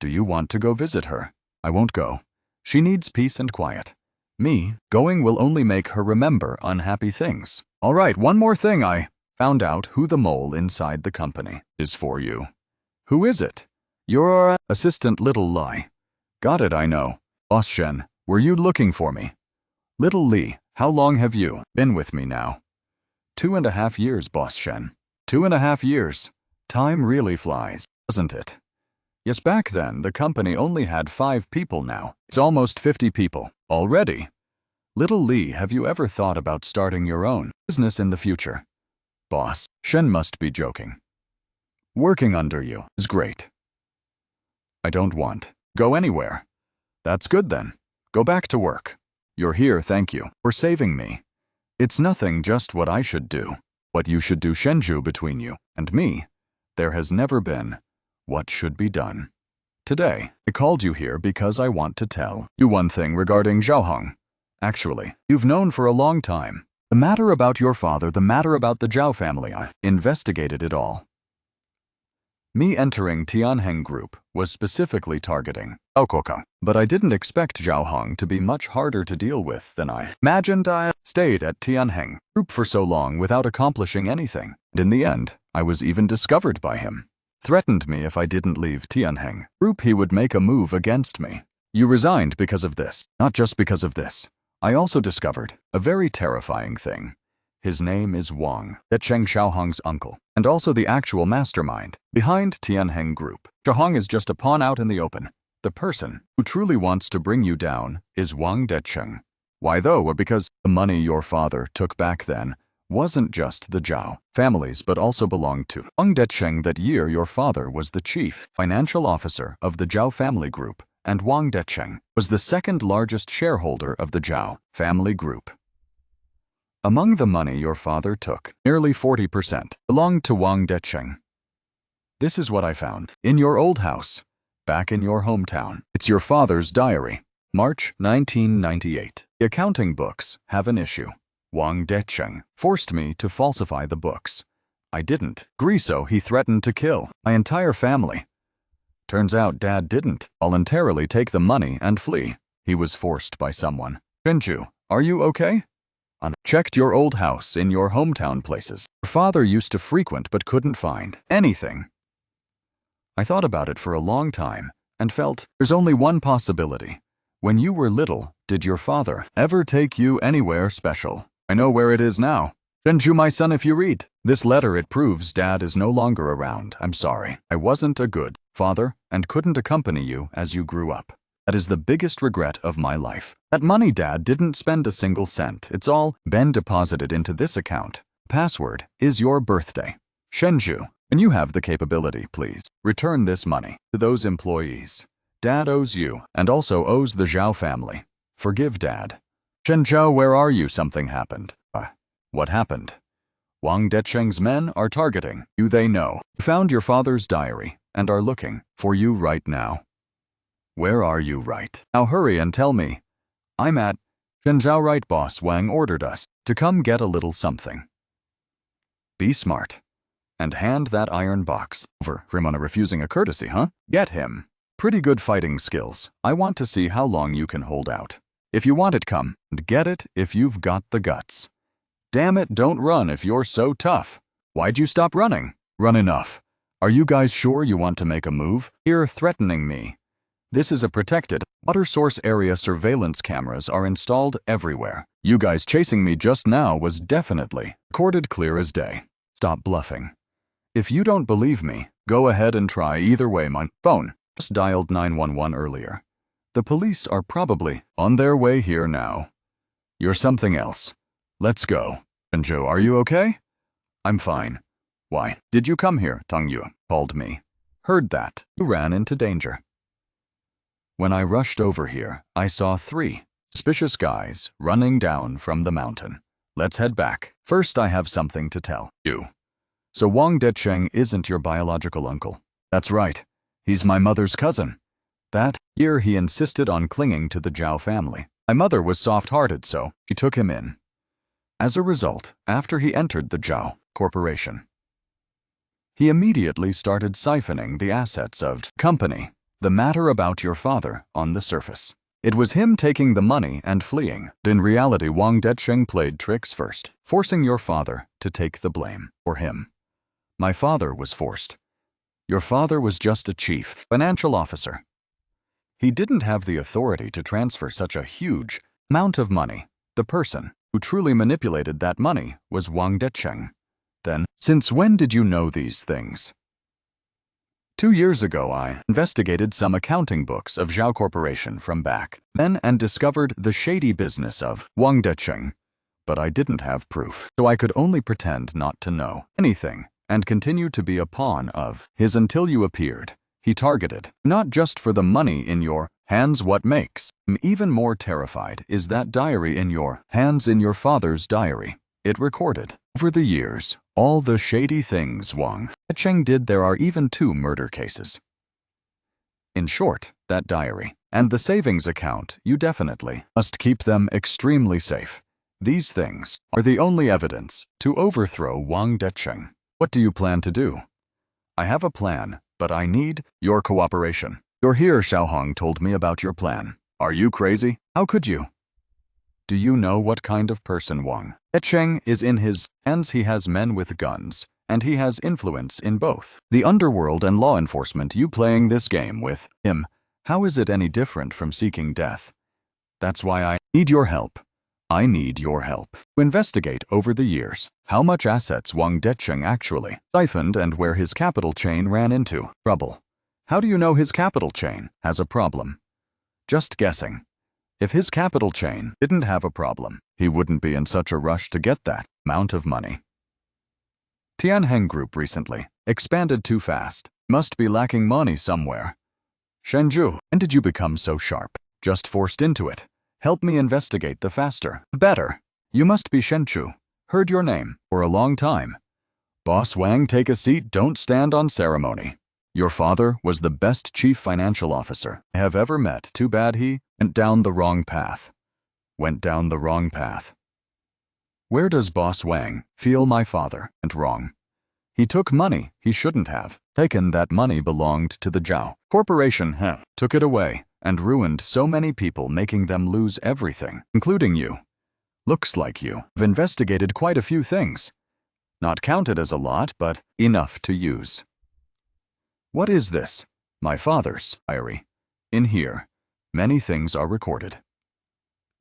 Do you want to go visit her? I won't go. She needs peace and quiet. Me going will only make her remember unhappy things. All right, one more thing. I found out who the mole inside the company is for you. Who is it? Your assistant, Little Lai. Got it, I know. Boss Shen, were you looking for me? Little Li, how long have you been with me now? 2.5 years, Boss Shen. 2.5 years. Time really flies, doesn't it? Yes, back then the company only had 5 people. Now it's almost 50 people already. Little Li, have you ever thought about starting your own business in the future? Boss Shen must be joking. Working under you is great. I don't want go anywhere. That's good then. Go back to work. You're here, thank you for saving me. It's nothing, just what I should do. What you should do, Shenju, between you and me. There has never been what should be done. Today, I called you here because I want to tell you one thing regarding Xiaohang. Actually, you've known for a long time. The matter about your father, the matter about the Zhao family, I investigated it all. Me entering Tianheng Group was specifically targeting Aokoka, but I didn't expect Xiaohang to be much harder to deal with than I imagined. I stayed at Tianheng Group for so long without accomplishing anything, and in the end, I was even discovered by him. Threatened me if I didn't leave Tianheng Group he would make a move against me. You resigned because of this, not just because of this. I also discovered a very terrifying thing. His name is Wang, Decheng Xiaohong's uncle, and also the actual mastermind behind Tianheng Group. Xiaohong is just a pawn out in the open. The person who truly wants to bring you down is Wang Decheng. Why though? Well, because the money your father took back then wasn't just the Zhao families but also belonged to Wang Decheng. That year your father was the chief financial officer of the Zhao family group, and Wang Decheng was the second largest shareholder of the Zhao family group. Among the money your father took, nearly 40% belonged to Wang Decheng. This is what I found in your old house, back in your hometown. It's your father's diary. March 1998. The accounting books have an issue. Wang Decheng forced me to falsify the books. I didn't agree, so he threatened to kill my entire family. Turns out Dad didn't voluntarily take the money and flee. He was forced by someone. Shenju, are you okay? Checked your old house in your hometown places. Your father used to frequent but couldn't find anything. I thought about it for a long time and felt there's only one possibility. When you were little, did your father ever take you anywhere special? I know where it is now. Shenju, my son, if you read this letter, it proves Dad is no longer around. I'm sorry. I wasn't a good father and couldn't accompany you as you grew up. That is the biggest regret of my life. That money Dad didn't spend a single cent. It's all been deposited into this account. Password is your birthday. Shenju, when you have the capability, please return this money to those employees. Dad owes you and also owes the Zhao family. Forgive Dad. Shenju, where are you? Something happened. What happened? Wang Decheng's men are targeting you. They know you found your father's diary and are looking for you right now. Where are you right now? Hurry and tell me. I'm at Shenzhou. Right, boss Wang ordered us to come get a little something. Be smart and hand that iron box over. Rimona refusing a courtesy, huh? Get him. Pretty good fighting skills. I want to see how long you can hold out. If you want it, come and get it if you've got the guts. Damn it, don't run if you're so tough. Why'd you stop running? Run enough. Are you guys sure you want to make a move? Here threatening me. This is a protected water source area. Surveillance cameras are installed everywhere. You guys chasing me just now was definitely recorded clear as day. Stop bluffing. If you don't believe me, go ahead and try. Either way, my phone just dialed 911 earlier. The police are probably on their way here now. You're something else. Let's go. Shenju, are you okay? I'm fine. Why did you come here? Tang Yu called me. Heard that you ran into danger. When I rushed over here, I saw 3 suspicious guys running down from the mountain. Let's head back. First, I have something to tell you. So Wang Decheng isn't your biological uncle. That's right. He's my mother's cousin. That year he insisted on clinging to the Zhao family. My mother was soft-hearted, so she took him in. As a result, after he entered the Zhao Corporation, he immediately started siphoning the assets of the company. The matter about your father on the surface. It was him taking the money and fleeing. In reality, Wang Decheng played tricks first, forcing your father to take the blame for him. My father was forced. Your father was just a chief financial officer. He didn't have the authority to transfer such a huge amount of money. The person who truly manipulated that money was Wang Decheng. Then, since when did you know these things? 2 years ago, I investigated some accounting books of Zhao Corporation from back then and discovered the shady business of Wang Decheng. But I didn't have proof, so I could only pretend not to know anything and continue to be a pawn of his until you appeared. He targeted not just for the money in your hands. What makes him even more terrified is that diary in your hands. In your father's diary, it recorded over the years all the shady things Wang Decheng did. There are even 2 murder cases. In short, that diary and the savings account, you definitely must keep them extremely safe. These things are the only evidence to overthrow Wang Decheng. What do you plan to do? I have a plan, but I need your cooperation. You're here, Xiaohong told me about your plan. Are you crazy? How could you? Do you know what kind of person Wang Decheng is? In his hands he has men with guns and he has influence in both. The underworld and law enforcement, you playing this game with him, how is it any different from seeking death? That's why I need your help. I need your help to investigate over the years how much assets Wang Decheng actually siphoned and where his capital chain ran into trouble. How do you know his capital chain has a problem? Just guessing. If his capital chain didn't have a problem, he wouldn't be in such a rush to get that amount of money. Tianheng Group recently expanded too fast. Must be lacking money somewhere. Shenju, when did you become so sharp? Just forced into it. Help me investigate the faster, the better. You must be Shenju. Heard your name for a long time. Boss Wang, take a seat, don't stand on ceremony. Your father was the best chief financial officer I have ever met. Too bad he went down the wrong path. Went down the wrong path. Where does Boss Wang feel my father went wrong? He took money he shouldn't have taken. That money belonged to the Zhao Corporation, took it away and ruined so many people, making them lose everything, including you. Looks like you have investigated quite a few things. Not counted as a lot, but enough to use. What is this? My father's diary. In here, many things are recorded,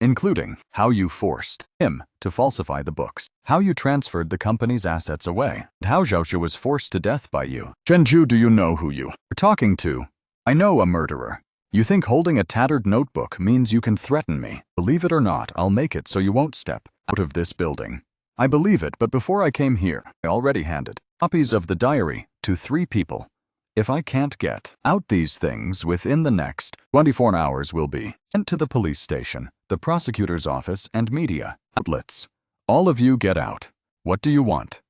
including how you forced him to falsify the books, how you transferred the company's assets away, and how Zhaoshu was forced to death by you. Shenju, do you know who you are talking to? I know a murderer. You think holding a tattered notebook means you can threaten me? Believe it or not, I'll make it so you won't step out of this building. I believe it, but before I came here, I already handed copies of the diary to 3 people. If I can't get out these things within the next 24 hours, will be sent to the police station, the prosecutor's office, and media outlets. All of you get out. What do you want?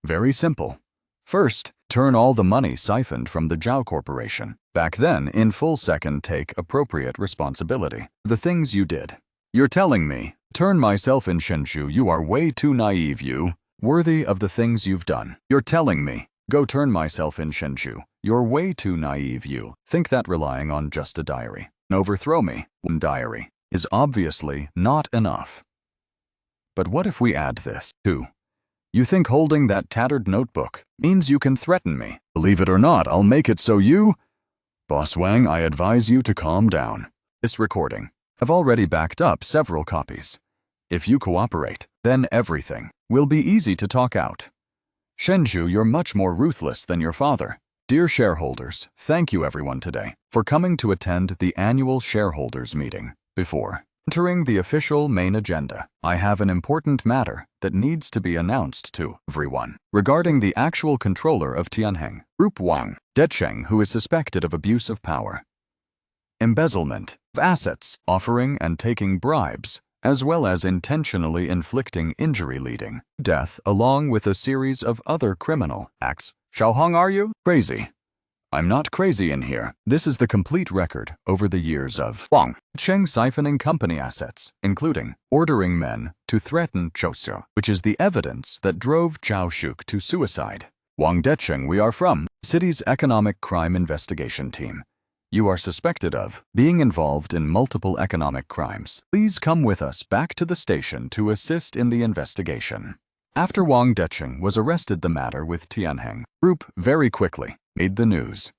Very simple. First, turn all the money siphoned from the Zhao Corporation back then in full. Second, take appropriate responsibility for the things you did. You're telling me, turn myself in Shenzhou? You are way too naive, you. Worthy of the things you've done. You're telling me, go turn myself in Shenzhou. You're way too naive, you. Think that relying on just a diary and overthrow me, one diary, is obviously not enough. But what if we add this too? You think holding that tattered notebook means you can threaten me? Believe it or not, I'll make it so you... Boss Wang, I advise you to calm down. This recording, I've already backed up several copies. If you cooperate, then everything will be easy to talk out. Shenju, you're much more ruthless than your father. Dear shareholders, thank you everyone today for coming to attend the annual shareholders meeting. Before entering the official main agenda, I have an important matter that needs to be announced to everyone regarding the actual controller of Tianheng Group, Wang Decheng, who is suspected of abuse of power, embezzlement of assets, offering and taking bribes, as well as intentionally inflicting injury leading to death, along with a series of other criminal acts. Xiaohong, are you crazy? I'm not crazy in here. This is the complete record over the years of Wang Decheng siphoning company assets, including ordering men to threaten Zhaoshu, which is the evidence that drove Zhao Shuk to suicide. Wang Decheng, we are from the city's economic crime investigation team. You are suspected of being involved in multiple economic crimes. Please come with us back to the station to assist in the investigation. After Wang Decheng was arrested, the matter with Tianheng Group very quickly made the news.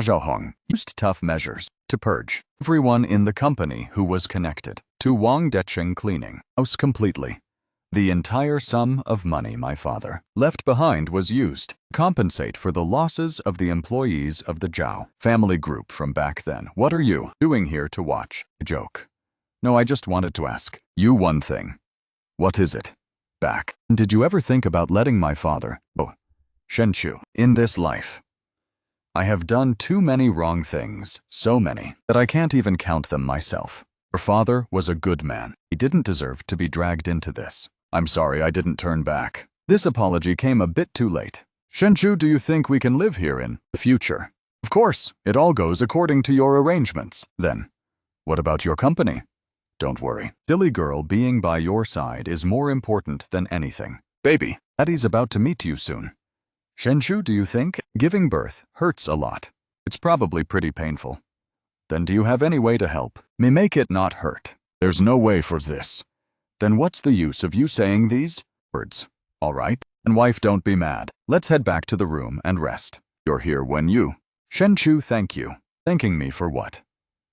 Zhaohong used tough measures to purge everyone in the company who was connected to Wang Decheng, cleaning house completely. The entire sum of money my father left behind was used to compensate for the losses of the employees of the Zhao family group from back then. What are you doing here to watch a joke? No, I just wanted to ask you one thing. What is it? Back. Did you ever think about letting my father go? Shenchu, in this life, I have done too many wrong things, so many, that I can't even count them myself. Your father was a good man. He didn't deserve to be dragged into this. I'm sorry I didn't turn back. This apology came a bit too late. Shenchu, do you think we can live here in the future? Of course, it all goes according to your arrangements. Then, what about your company? Don't worry. Silly girl, being by your side is more important than anything. Baby, Daddy's about to meet you soon. Shenchu, do you think giving birth hurts a lot? It's probably pretty painful. Then do you have any way to help me make it not hurt? There's no way for this. Then what's the use of you saying these words? All right, And wife, don't be mad. Let's head back to the room and rest. You're here when you. Shenchu, thank you. Thanking me for what?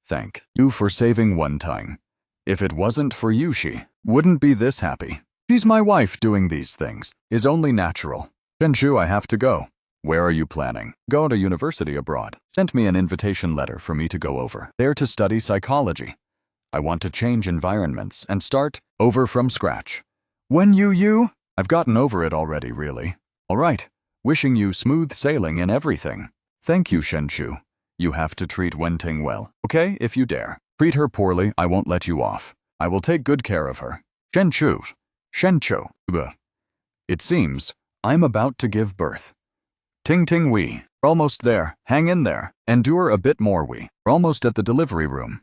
Thank you for saving one time. If it wasn't for you, she wouldn't be this happy. She's my wife. Doing these things is only natural. Shenchu, I have to go. Where are you planning? Go to university abroad. Sent me an invitation letter for me to go over there to study psychology. I want to change environments and start over from scratch. When I've gotten over it already, really. All right. Wishing you smooth sailing in everything. Thank you, Shenchu. You have to treat Wenting well, okay? If you dare treat her poorly, I won't let you off. I will take good care of her. Shenchu. It seems I'm about to give birth. Ting ting, we're almost there. Hang in there. Endure a bit more. We're almost at the delivery room.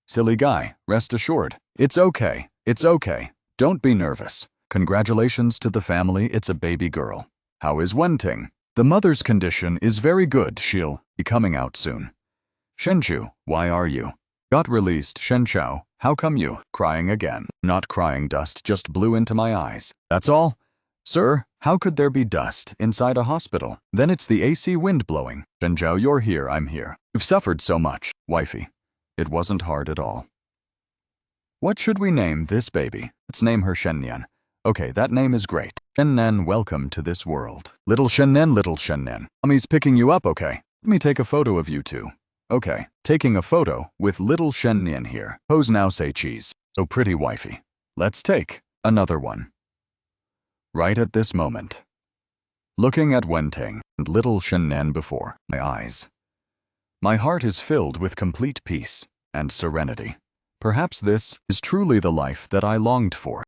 Silly guy, rest assured. It's okay. It's okay. Don't be nervous. Congratulations to the family, it's a baby girl. How is Wenting? The mother's condition is very good. She'll be coming out soon. Shenchu, why are you? Got released. Shenchao, how come you crying again? Not crying, dust just blew into my eyes. That's all? Sir, how could there be dust inside a hospital? Then it's the AC wind blowing. Shenchao, you're here, I'm here. You've suffered so much. Wifey, it wasn't hard at all. What should we name this baby? Let's name her Shennian. Okay, that name is great. Shennian, welcome to this world. Little Shennian. Mommy's picking you up, okay? Let me take a photo of you two. Okay, taking a photo with little Shennian here. Pose now, say cheese. So pretty, wifey. Let's take another one. Right at this moment. Looking at Wenting and little Shennian before my eyes. My heart is filled with complete peace and serenity. Perhaps this is truly the life that I longed for.